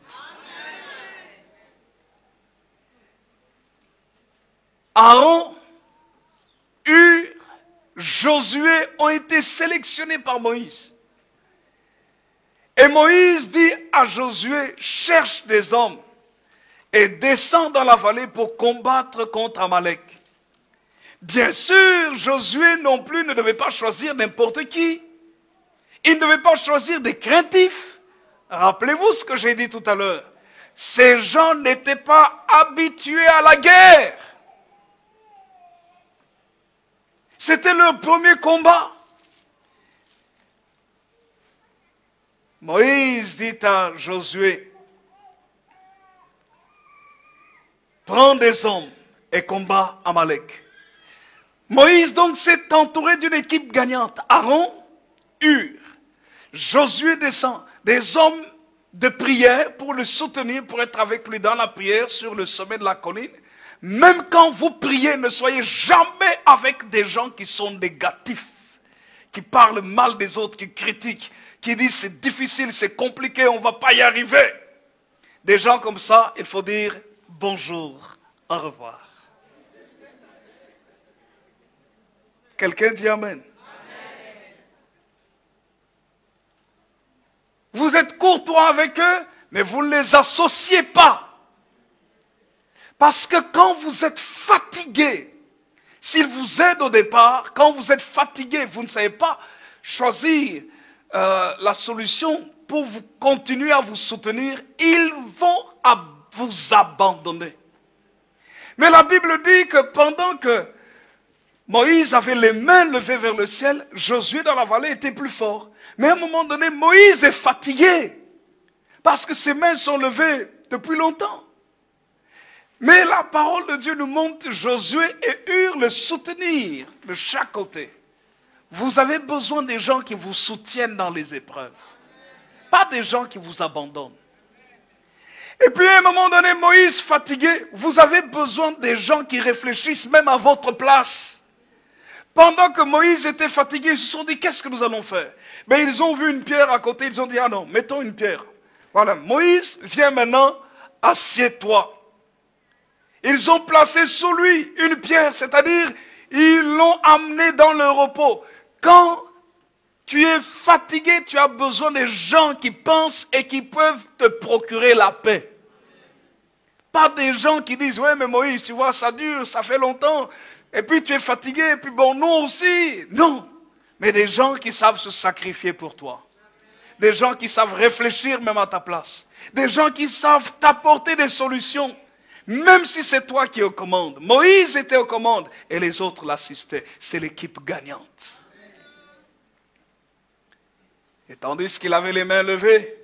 Aaron, Hur, Josué ont été sélectionnés par Moïse. Et Moïse dit à Josué, cherche des hommes et descends dans la vallée pour combattre contre Amalek. Bien sûr, Josué non plus ne devait pas choisir n'importe qui. Il ne devait pas choisir des craintifs. Rappelez-vous ce que j'ai dit tout à l'heure. Ces gens n'étaient pas habitués à la guerre. C'était leur premier combat. Moïse dit à Josué, prends des hommes et combat Amalek. Moïse donc s'est entouré d'une équipe gagnante. Aaron, Hur, Josué descend, des hommes de prière pour le soutenir, pour être avec lui dans la prière sur le sommet de la colline. Même quand vous priez, ne soyez jamais avec des gens qui sont négatifs, qui parlent mal des autres, qui critiquent, qui disent c'est difficile, c'est compliqué, on ne va pas y arriver. Des gens comme ça, il faut dire bonjour, au revoir. Quelqu'un dit Amen. côtoie avec eux, mais vous ne les associez pas. Parce que quand vous êtes fatigué, s'ils vous aident au départ, quand vous êtes fatigué, vous ne savez pas choisir la solution pour vous continuer à vous soutenir, ils vont vous abandonner. Mais la Bible dit que pendant que Moïse avait les mains levées vers le ciel, Josué dans la vallée était plus fort. Mais à un moment donné, Moïse est fatigué parce que ses mains sont levées depuis longtemps. Mais la parole de Dieu nous montre Josué et Hur le soutenir de chaque côté. Vous avez besoin des gens qui vous soutiennent dans les épreuves, pas des gens qui vous abandonnent. Et puis à un moment donné, Moïse fatigué, vous avez besoin des gens qui réfléchissent même à votre place. Pendant que Moïse était fatigué, ils se sont dit, qu'est-ce que nous allons faire? Mais ils ont vu une pierre à côté, ils ont dit, ah non, mettons une pierre. Voilà, Moïse, viens maintenant, assieds-toi. Ils ont placé sous lui une pierre, c'est-à-dire, ils l'ont amené dans le repos. Quand tu es fatigué, tu as besoin des gens qui pensent et qui peuvent te procurer la paix. Pas des gens qui disent, ouais, mais Moïse, tu vois, ça dure, ça fait longtemps. Et puis tu es fatigué, et puis bon, nous aussi. Non. Mais des gens qui savent se sacrifier pour toi. Des gens qui savent réfléchir même à ta place. Des gens qui savent t'apporter des solutions. Même si c'est toi qui es aux commandes. Moïse était aux commandes et les autres l'assistaient. C'est l'équipe gagnante. Et tandis qu'il avait les mains levées,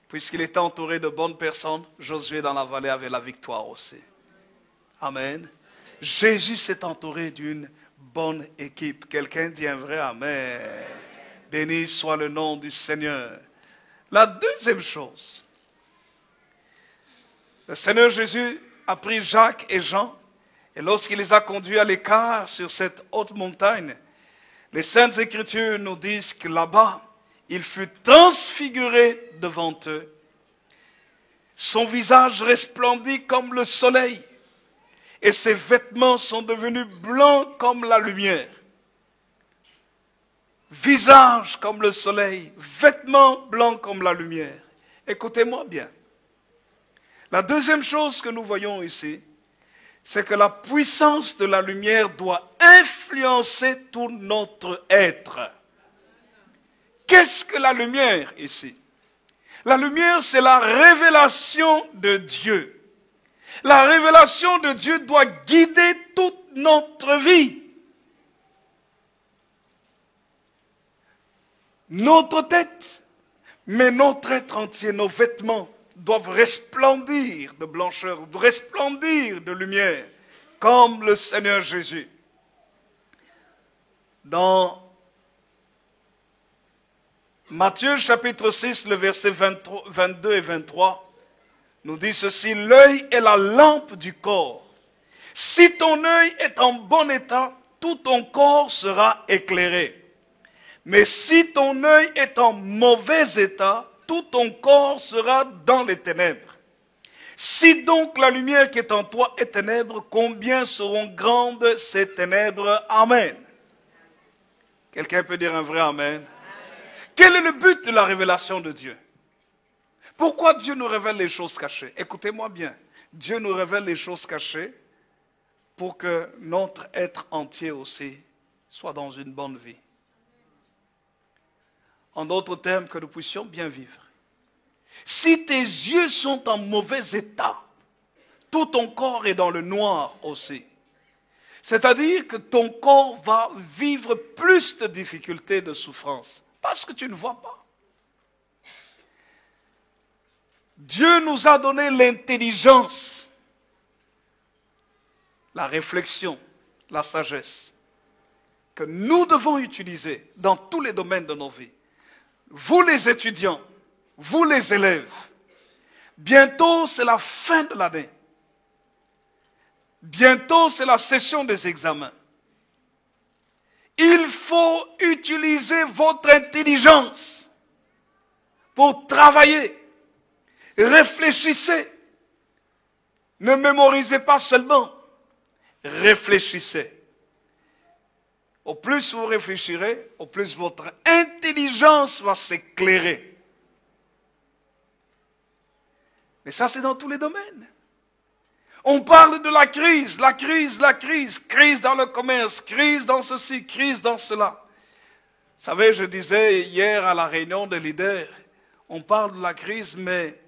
puisqu'il était entouré de bonnes personnes, Josué dans la vallée avait la victoire aussi. Amen. Jésus s'est entouré d'une bonne équipe. Quelqu'un dit un vrai amen. Béni soit le nom du Seigneur. La deuxième chose, le Seigneur Jésus a pris Jacques et Jean, et lorsqu'il les a conduits à l'écart sur cette haute montagne, les Saintes Écritures nous disent que là-bas, il fut transfiguré devant eux. Son visage resplendit comme le soleil, et ses vêtements sont devenus blancs comme la lumière. Visage comme le soleil, vêtements blancs comme la lumière. Écoutez-moi bien. La deuxième chose que nous voyons ici, c'est que la puissance de la lumière doit influencer tout notre être. Qu'est-ce que la lumière ici? La lumière, c'est la révélation de Dieu. La révélation de Dieu doit guider toute notre vie. Notre tête, mais notre être entier, nos vêtements doivent resplendir de blancheur, resplendir de lumière, comme le Seigneur Jésus. Dans Matthieu chapitre 6, le verset 22 et 23, nous dit ceci, l'œil est la lampe du corps. Si ton œil est en bon état, tout ton corps sera éclairé. Mais si ton œil est en mauvais état, tout ton corps sera dans les ténèbres. Si donc la lumière qui est en toi est ténèbre, combien seront grandes ces ténèbres? Amen. Quelqu'un peut dire un vrai amen? Quel est le but de la révélation de Dieu? Pourquoi Dieu nous révèle les choses cachées? Écoutez-moi bien. Dieu nous révèle les choses cachées pour que notre être entier aussi soit dans une bonne vie. En d'autres termes, que nous puissions bien vivre. Si tes yeux sont en mauvais état, tout ton corps est dans le noir aussi. C'est-à-dire que ton corps va vivre plus de difficultés, de souffrances, parce que tu ne vois pas. Dieu nous a donné l'intelligence, la réflexion, la sagesse, que nous devons utiliser dans tous les domaines de nos vies. Vous les étudiants, vous les élèves, bientôt c'est la fin de l'année. Bientôt c'est la session des examens. Il faut utiliser votre intelligence pour travailler. Réfléchissez. Ne mémorisez pas seulement. Réfléchissez. Au plus vous réfléchirez, au plus votre intelligence va s'éclairer. Mais ça, c'est dans tous les domaines. On parle de la crise, la crise, la crise. Crise dans le commerce, crise dans ceci, crise dans cela. Vous savez, je disais hier à la réunion des leaders, on parle de la crise, mais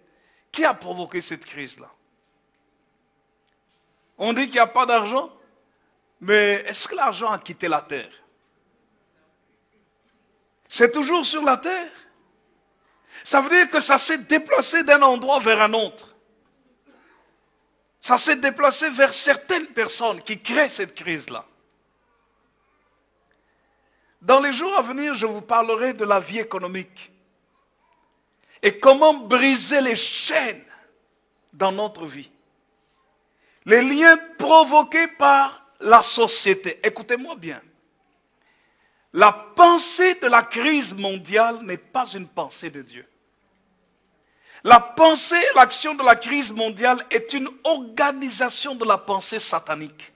qui a provoqué cette crise-là? On dit qu'il n'y a pas d'argent, mais est-ce que l'argent a quitté la terre? C'est toujours sur la terre. Ça veut dire que ça s'est déplacé d'un endroit vers un autre. Ça s'est déplacé vers certaines personnes qui créent cette crise-là. Dans les jours à venir, je vous parlerai de la vie économique et comment briser les chaînes dans notre vie. Les liens provoqués par la société. Écoutez-moi bien. La pensée de la crise mondiale n'est pas une pensée de Dieu. La pensée, l'action de la crise mondiale est une organisation de la pensée satanique.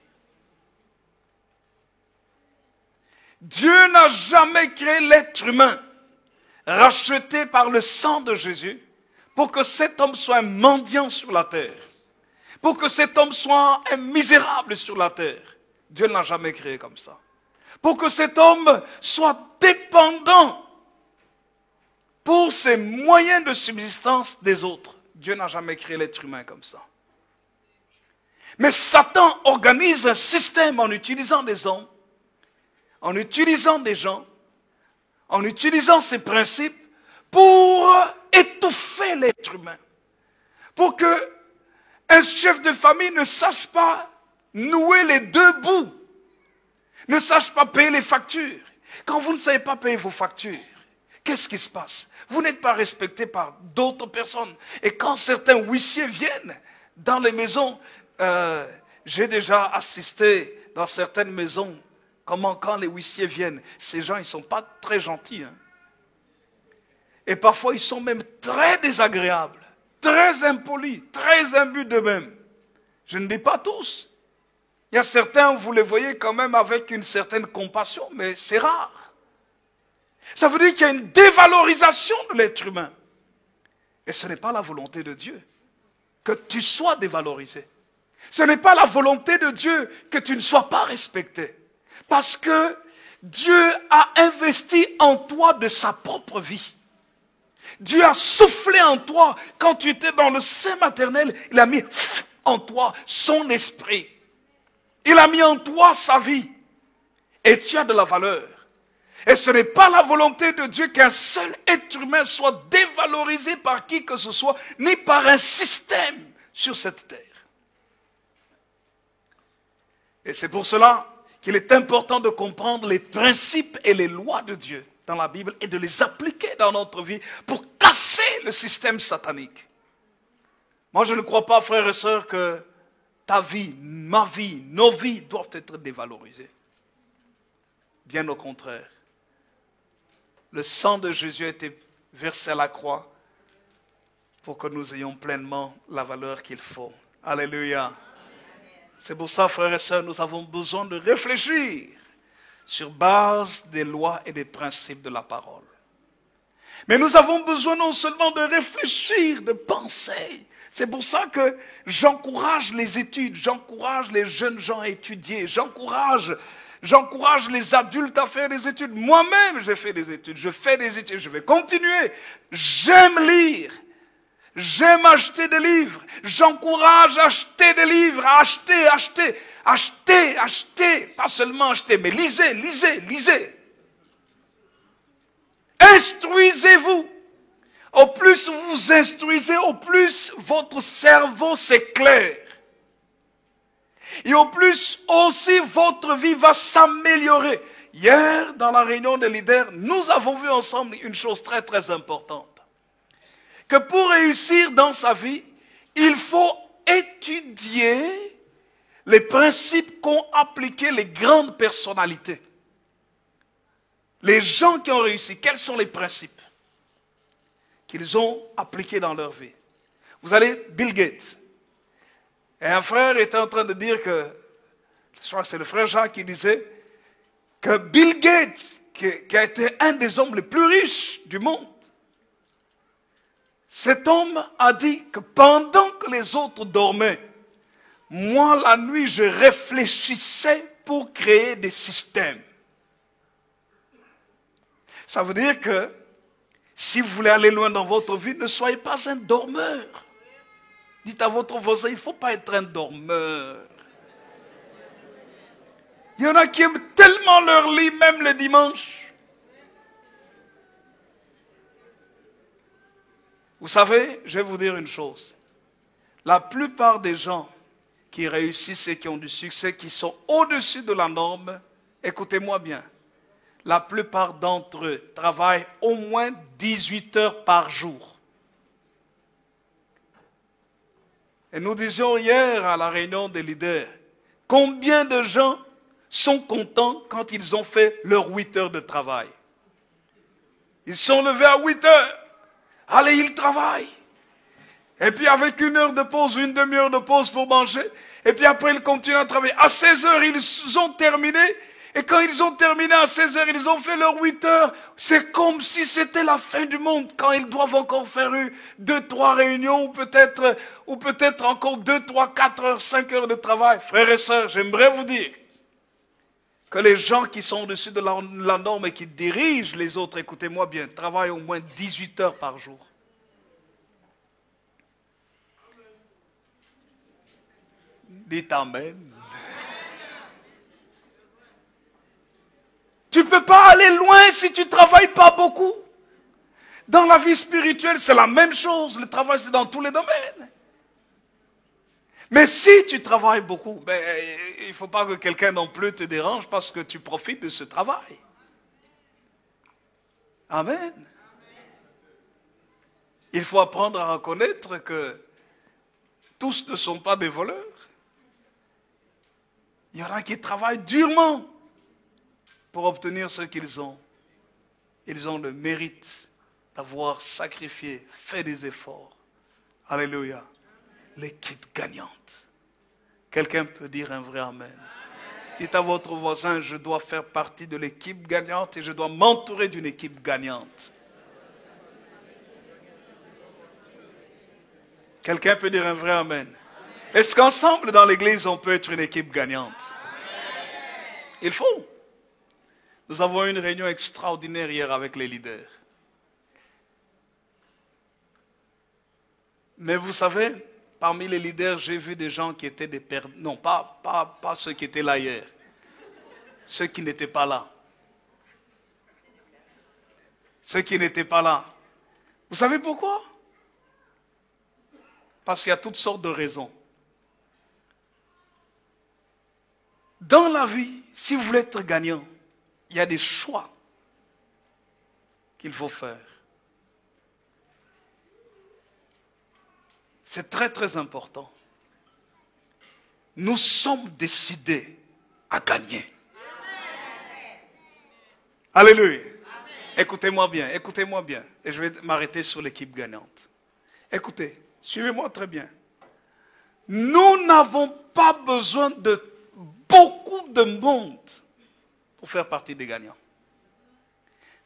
Dieu n'a jamais créé l'être humain racheté par le sang de Jésus pour que cet homme soit un mendiant sur la terre, pour que cet homme soit un misérable sur la terre. Dieu ne l'a jamais créé comme ça. Pour que cet homme soit dépendant pour ses moyens de subsistance des autres. Dieu n'a jamais créé l'être humain comme ça. Mais Satan organise un système en utilisant des hommes, en utilisant des gens, en utilisant ses principes pour étouffer l'être humain. Pour que un chef de famille ne sache pas nouer les deux bouts, ne sache pas payer les factures. Quand vous ne savez pas payer vos factures, qu'est-ce qui se passe? Vous n'êtes pas respecté par d'autres personnes. Et quand certains huissiers viennent dans les maisons, j'ai déjà assisté dans certaines maisons, comment quand les huissiers viennent, ces gens, ils ne sont pas très gentils. Hein. Et parfois, ils sont même très désagréables, très impolis, très imbus d'eux-mêmes. Je ne dis pas tous. Il y a certains, vous les voyez quand même avec une certaine compassion, mais c'est rare. Ça veut dire qu'il y a une dévalorisation de l'être humain. Et ce n'est pas la volonté de Dieu que tu sois dévalorisé. Ce n'est pas la volonté de Dieu que tu ne sois pas respecté. Parce que Dieu a investi en toi de sa propre vie. Dieu a soufflé en toi. Quand tu étais dans le sein maternel, il a mis en toi son esprit. Il a mis en toi sa vie. Et tu as de la valeur. Et ce n'est pas la volonté de Dieu qu'un seul être humain soit dévalorisé par qui que ce soit, ni par un système sur cette terre. Et c'est pour cela qu'il est important de comprendre les principes et les lois de Dieu dans la Bible et de les appliquer dans notre vie pour casser le système satanique. Moi, je ne crois pas, frères et sœurs, que ta vie, ma vie, nos vies doivent être dévalorisées. Bien au contraire. Le sang de Jésus a été versé à la croix pour que nous ayons pleinement la valeur qu'il faut. Alléluia. C'est pour ça, frères et sœurs, nous avons besoin de réfléchir sur base des lois et des principes de la parole. Mais nous avons besoin non seulement de réfléchir, de penser. C'est pour ça que j'encourage les études, j'encourage les jeunes gens à étudier, j'encourage les adultes à faire des études. Moi-même, j'ai fait des études, je fais des études, je vais continuer. J'aime lire, j'aime acheter des livres. J'encourage à acheter des livres, à acheter. Pas seulement acheter, mais lisez. Instruisez-vous. Au plus vous vous instruisez, au plus votre cerveau s'éclaire. Et au plus aussi votre vie va s'améliorer. Hier, dans la réunion des leaders, nous avons vu ensemble une chose très très importante. Que pour réussir dans sa vie, il faut étudier les principes qu'ont appliqués les grandes personnalités. Les gens qui ont réussi, quels sont les principes qu'ils ont appliqués dans leur vie? Vous allez, Bill Gates. Et un frère était en train de dire que, je crois que c'est le frère Jacques qui disait, que Bill Gates, qui a été un des hommes les plus riches du monde, Cet homme a dit que pendant que les autres dormaient, moi la nuit je réfléchissais pour créer des systèmes. Ça veut dire que si vous voulez aller loin dans votre vie, ne soyez pas un dormeur. Dites à votre voisin, il ne faut pas être un dormeur. Il y en a qui aiment tellement leur lit, même le dimanche. Vous savez, je vais vous dire une chose. La plupart des gens qui réussissent et qui ont du succès, qui sont au-dessus de la norme, écoutez-moi bien, la plupart d'entre eux travaillent au moins 18 heures par jour. Et nous disions hier à la réunion des leaders, combien de gens sont contents quand ils ont fait leurs 8 heures de travail? Ils sont levés à 8 heures. Allez, ils travaillent. Et puis avec 1 heure de pause, une demi-heure de pause pour manger. Et puis après, ils continuent à travailler. À 16 heures, ils ont terminé. Et quand ils ont terminé à 16 heures, ils ont fait leurs 8 heures. C'est comme si c'était la fin du monde. Quand ils doivent encore faire 2, 3 réunions, ou peut-être encore 2, 3, 4 heures, 5 heures de travail. Frères et sœurs, j'aimerais vous dire que les gens qui sont au-dessus de la norme et qui dirigent les autres, écoutez-moi bien, travaillent au moins 18 heures par jour. Dites Amen. Tu ne peux pas aller loin si tu ne travailles pas beaucoup. Dans la vie spirituelle, c'est la même chose. Le travail, c'est dans tous les domaines. Mais si tu travailles beaucoup, il ne faut pas que quelqu'un non plus te dérange parce que tu profites de ce travail. Amen. Il faut apprendre à reconnaître que tous ne sont pas des voleurs. Il y en a qui travaillent durement pour obtenir ce qu'ils ont. Ils ont le mérite d'avoir sacrifié, fait des efforts. Alléluia. L'équipe gagnante. Quelqu'un peut dire un vrai amen. Dites à votre voisin, je dois faire partie de l'équipe gagnante et je dois m'entourer d'une équipe gagnante. Quelqu'un peut dire un vrai amen. Est-ce qu'ensemble dans l'église on peut être une équipe gagnante? Il faut. Nous avons eu une réunion extraordinaire hier avec les leaders. Mais vous savez, parmi les leaders, j'ai vu des gens qui étaient des perdants. Non, pas ceux qui étaient là hier. Ceux qui n'étaient pas là. Ceux qui n'étaient pas là. Vous savez pourquoi? Parce qu'il y a toutes sortes de raisons. Dans la vie, si vous voulez être gagnant, il y a des choix qu'il faut faire. C'est très très important. Nous sommes décidés à gagner. Alléluia. Écoutez-moi bien, écoutez-moi bien. Et je vais m'arrêter sur l'équipe gagnante. Écoutez, suivez-moi très bien. Nous n'avons pas besoin de beaucoup de monde pour faire partie des gagnants.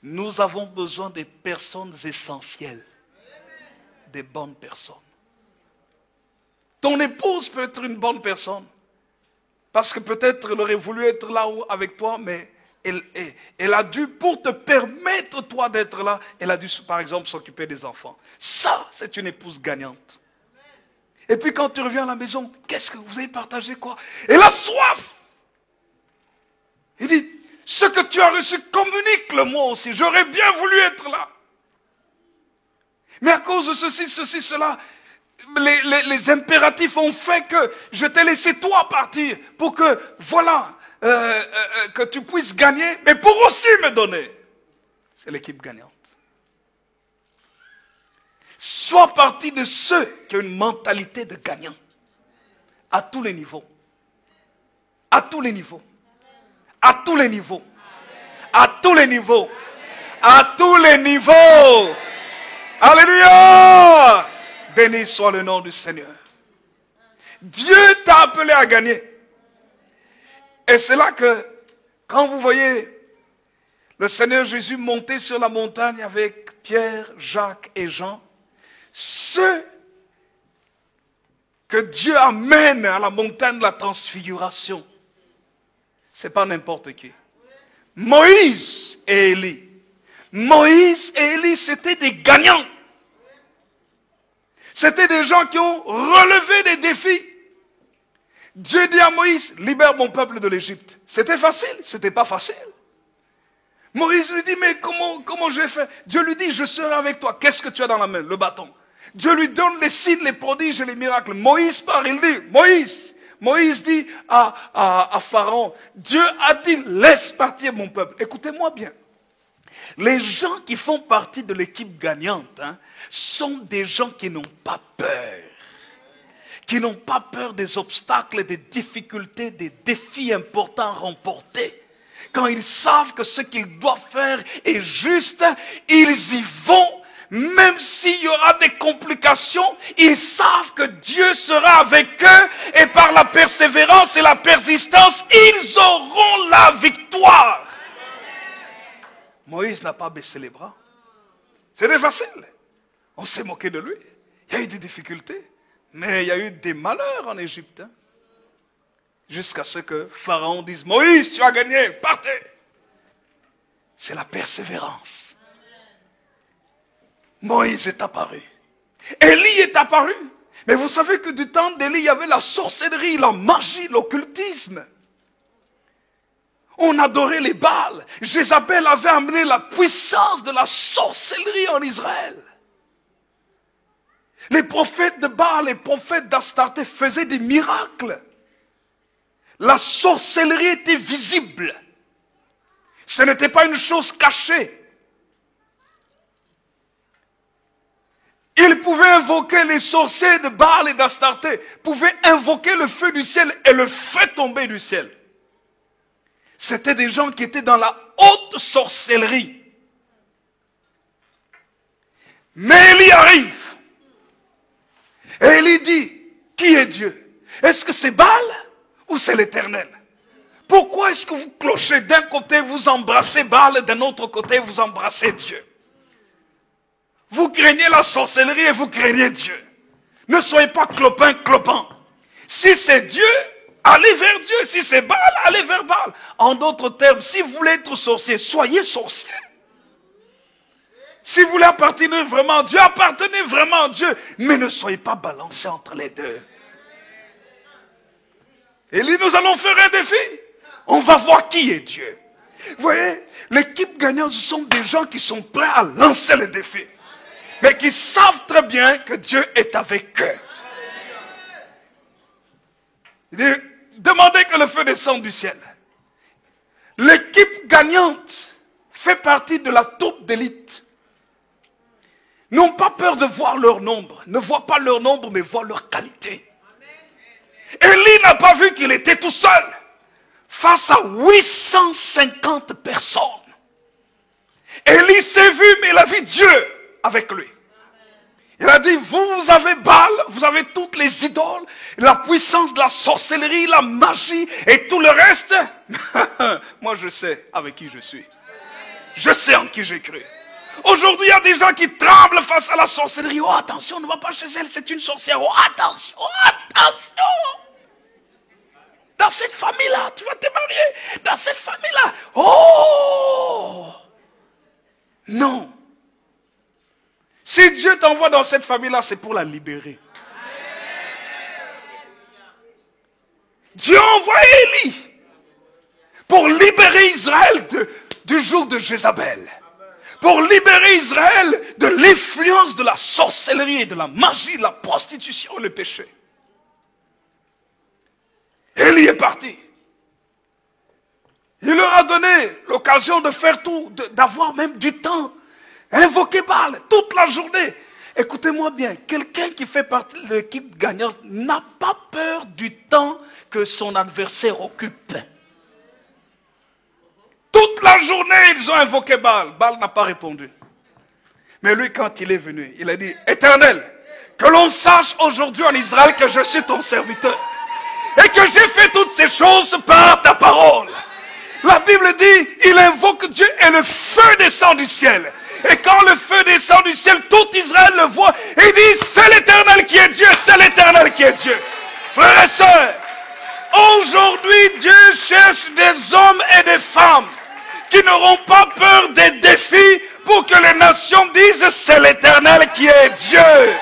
Nous avons besoin des personnes essentielles, des bonnes personnes. Ton épouse peut être une bonne personne, parce que peut-être elle aurait voulu être là avec toi, mais elle a dû, pour te permettre toi d'être là, elle a dû par exemple s'occuper des enfants. Ça, c'est une épouse gagnante. Et puis quand tu reviens à la maison, qu'est-ce que vous avez partagé quoi? Elle a soif. Il dit, ce que tu as reçu, communique-le moi aussi. J'aurais bien voulu être là. Mais à cause de ceci, cela, les impératifs ont fait que je t'ai laissé toi partir pour que, voilà, que tu puisses gagner, mais pour aussi me donner. C'est l'équipe gagnante. Sois partie de ceux qui ont une mentalité de gagnant. À tous les niveaux. À tous les niveaux. À tous les niveaux. À tous les niveaux. À tous les niveaux. Alléluia. Béni soit le nom du Seigneur. Dieu t'a appelé à gagner. Et c'est là que, quand vous voyez le Seigneur Jésus monter sur la montagne avec Pierre, Jacques et Jean, ceux que Dieu amène à la montagne de la transfiguration, ce n'est pas n'importe qui. Moïse et Élie. Moïse et Élie, c'était des gagnants. C'était des gens qui ont relevé des défis. Dieu dit à Moïse, libère mon peuple de l'Égypte. C'était facile, c'était pas facile. Moïse lui dit, mais comment je vais faire? Dieu lui dit, je serai avec toi. Qu'est-ce que tu as dans la main? Le bâton. Dieu lui donne les signes, les prodiges et les miracles. Moïse part, il dit, Moïse dit à Pharaon, Dieu a dit, laisse partir mon peuple. Écoutez-moi bien. Les gens qui font partie de l'équipe gagnante sont des gens qui n'ont pas peur. Qui n'ont pas peur des obstacles, des difficultés, des défis importants à remporter. Quand ils savent que ce qu'ils doivent faire est juste, ils y vont. Même s'il y aura des complications, ils savent que Dieu sera avec eux et par la persévérance et la persistance, ils auront la victoire. Moïse n'a pas baissé les bras. C'était facile. On s'est moqué de lui. Il y a eu des difficultés. Mais il y a eu des malheurs en Égypte. Jusqu'à ce que Pharaon dise, Moïse, tu as gagné, partez. C'est la persévérance. Moïse est apparu. Élie est apparu. Mais vous savez que du temps d'Élie, il y avait la sorcellerie, la magie, l'occultisme. On adorait les Baals. Jézabel avait amené la puissance de la sorcellerie en Israël. Les prophètes de Baal, les prophètes d'Astarté faisaient des miracles. La sorcellerie était visible. Ce n'était pas une chose cachée. Ils pouvaient invoquer les sorciers de Baal et d'Astarté, pouvaient invoquer le feu du ciel et le feu tombait du ciel. C'était des gens qui étaient dans la haute sorcellerie. Mais Élie arrive. Et Élie dit, qui est Dieu? Est-ce que c'est Baal ou c'est l'Éternel? Pourquoi est-ce que vous clochez d'un côté, vous embrassez Baal et d'un autre côté, vous embrassez Dieu? Vous craignez la sorcellerie et vous craignez Dieu. Ne soyez pas clopin. Si c'est Dieu, allez vers Dieu. Si c'est Baal, allez vers Baal. En d'autres termes, si vous voulez être sorcier, soyez sorcier. Si vous voulez appartenir vraiment à Dieu, appartenez vraiment à Dieu. Mais ne soyez pas balancés entre les deux. Élie, nous allons faire un défi. On va voir qui est Dieu. Vous voyez, l'équipe gagnante, ce sont des gens qui sont prêts à lancer le défi. Mais qui savent très bien que Dieu est avec eux. Il dit, demandez que le feu descende du ciel. L'équipe gagnante fait partie de la troupe d'élite. N'ont pas peur de voir leur nombre. Ne voient pas leur nombre, mais voient leur qualité. Élie n'a pas vu qu'il était tout seul. Face à 850 personnes. Élie s'est vu, mais il a vu Dieu avec lui. Il a dit, vous avez Baal, vous avez toutes les idoles, la puissance de la sorcellerie, la magie et tout le reste. Moi, je sais avec qui je suis. Je sais en qui j'ai cru. Aujourd'hui, il y a des gens qui tremblent face à la sorcellerie. Oh, attention, ne va pas chez elle, c'est une sorcière. Oh, attention, Dans cette famille-là, tu vas te marier. Dans cette famille-là. Oh! Non. Si Dieu t'envoie dans cette famille-là, c'est pour la libérer. Dieu a envoyé Élie pour libérer Israël du joug de Jézabel. Pour libérer Israël de l'influence de la sorcellerie, de la magie, de la prostitution et le péché. Élie est parti. Il leur a donné l'occasion de faire tout, d'avoir même du temps. Invoquer Baal toute la journée. Écoutez-moi bien, quelqu'un qui fait partie de l'équipe gagnante n'a pas peur du temps que son adversaire occupe. Toute la journée, ils ont invoqué Baal. Baal n'a pas répondu. Mais lui, quand il est venu, il a dit, Éternel, que l'on sache aujourd'hui en Israël que je suis ton serviteur. Et que j'ai fait toutes ces choses par ta parole. La Bible dit, il invoque Dieu et le feu descend du ciel. Et quand le feu descend du ciel, tout Israël le voit et dit, c'est l'Éternel qui est Dieu, c'est l'Éternel qui est Dieu. Frères et sœurs, aujourd'hui Dieu cherche des hommes et des femmes qui n'auront pas peur des défis pour que les nations disent, c'est l'Éternel qui est Dieu.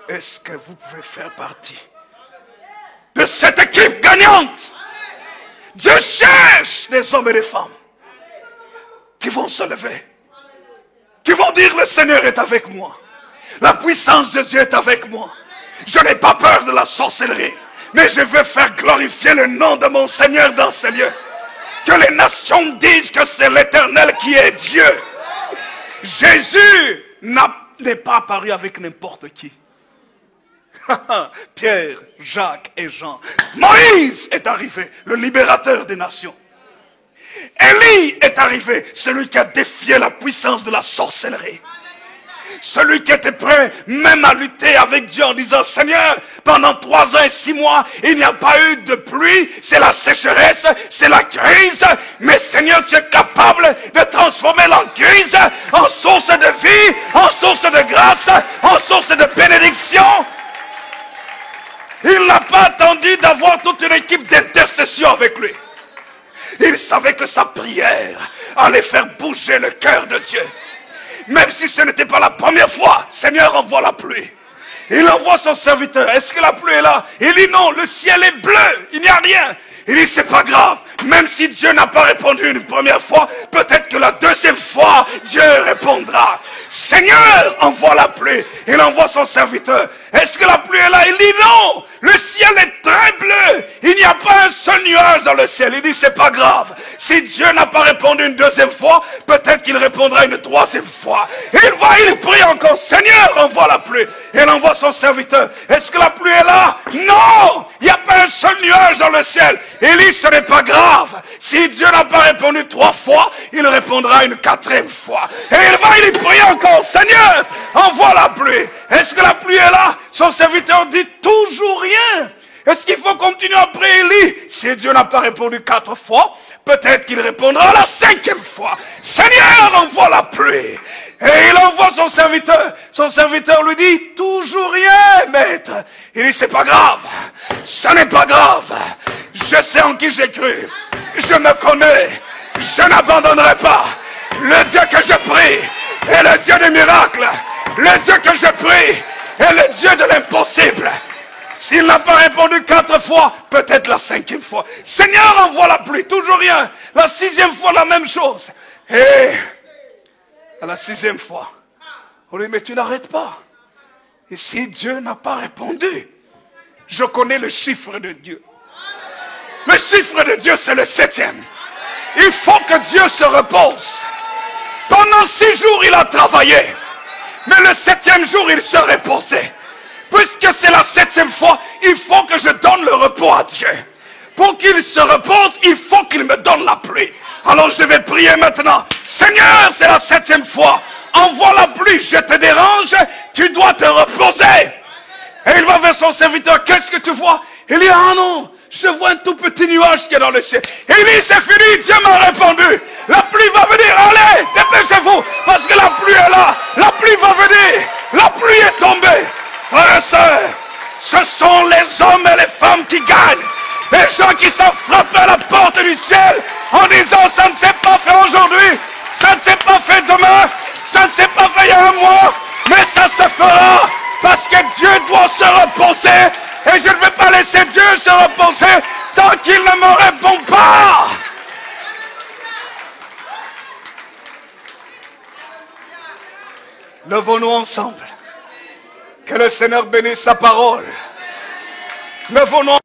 Est-ce que vous pouvez faire partie de cette équipe gagnante? Dieu cherche des hommes et des femmes qui vont se lever, qui vont dire, le Seigneur est avec moi. La puissance de Dieu est avec moi. Je n'ai pas peur de la sorcellerie, mais je veux faire glorifier le nom de mon Seigneur dans ces lieux. Que les nations disent que c'est l'Éternel qui est Dieu. Jésus n'est pas apparu avec n'importe qui. Pierre, Jacques et Jean. Moïse est arrivé, le libérateur des nations. Élie est arrivé, celui qui a défié la puissance de la sorcellerie. Celui qui était prêt même à lutter avec Dieu en disant, Seigneur, pendant 3 ans et 6 mois, il n'y a pas eu de pluie, c'est la sécheresse, c'est la crise, mais Seigneur, tu es capable de transformer la crise en source de vie, en source de grâce, en source de bénédiction. Il n'a pas attendu d'avoir toute une équipe d'intercession avec lui. Il savait que sa prière allait faire bouger le cœur de Dieu. Même si ce n'était pas la première fois, Seigneur envoie la pluie. Il envoie son serviteur. Est-ce que la pluie est là? Il dit non, le ciel est bleu, il n'y a rien. Il dit c'est pas grave. Même si Dieu n'a pas répondu une première fois, peut-être que la deuxième fois, Dieu répondra. Seigneur envoie la pluie. Il envoie son serviteur. Est-ce que la pluie est là? Il dit non, le ciel est très bleu. Il n'y a pas un seul nuage dans le ciel. Il dit c'est pas grave. Si Dieu n'a pas répondu une deuxième fois, peut-être qu'il répondra une troisième fois. Il prie encore. Seigneur envoie la pluie. Il envoie son serviteur. Est-ce que la pluie est là? Non, il n'y a pas un seul nuage dans le ciel. Il dit ce n'est pas grave. Si Dieu n'a pas répondu 3 fois, il répondra une 4e fois. Et il prie encore. Seigneur envoie la pluie. Est-ce que la pluie est là? Son serviteur dit toujours rien. Est-ce qu'il faut continuer à prier Élie? Si Dieu n'a pas répondu 4 fois, peut-être qu'il répondra la 5e fois. Seigneur, envoie la pluie. Et il envoie son serviteur. Son serviteur lui dit, toujours rien, maître. Il dit, c'est pas grave. Ce n'est pas grave. Je sais en qui j'ai cru. Je me connais. Je n'abandonnerai pas. Le Dieu que je prie est le Dieu des miracles. Le Dieu que je prie est le Dieu de l'impossible. S'il n'a pas répondu 4 fois, peut-être la 5e fois. Seigneur, envoie la pluie, toujours rien. La 6e fois, la même chose. Et à la 6e fois, on lui dit, mais tu n'arrêtes pas. Et si Dieu n'a pas répondu, je connais le chiffre de Dieu. Le chiffre de Dieu, c'est le 7e. Il faut que Dieu se repose. Pendant 6 jours, il a travaillé. Mais le 7e jour, il se reposait. Puisque c'est la 7e fois, il faut que je donne le repos à Dieu. Pour qu'il se repose, il faut qu'il me donne la pluie. Alors je vais prier maintenant. Seigneur, c'est la 7e fois. Envoie la pluie, je te dérange, tu dois te reposer. Et il va vers son serviteur. Qu'est-ce que tu vois? Il dit, ah non, je vois un tout petit nuage qui est dans le ciel. Il dit, c'est fini, Dieu m'a répondu. La pluie va venir, allez, dépêchez-vous, parce que la pluie est là. La pluie va venir, la pluie est tombée. Frères et sœurs, ce sont les hommes et les femmes qui gagnent. Les gens qui sont frappés à la porte du ciel en disant, ça ne s'est pas fait aujourd'hui, ça ne s'est pas fait demain, ça ne s'est pas fait il y a un mois, mais ça se fera parce que Dieu doit se reposer. Et je ne vais pas laisser Dieu se reposer tant qu'il ne me répond pas. Levons-nous ensemble. Que le Seigneur bénisse sa parole. Levons-nous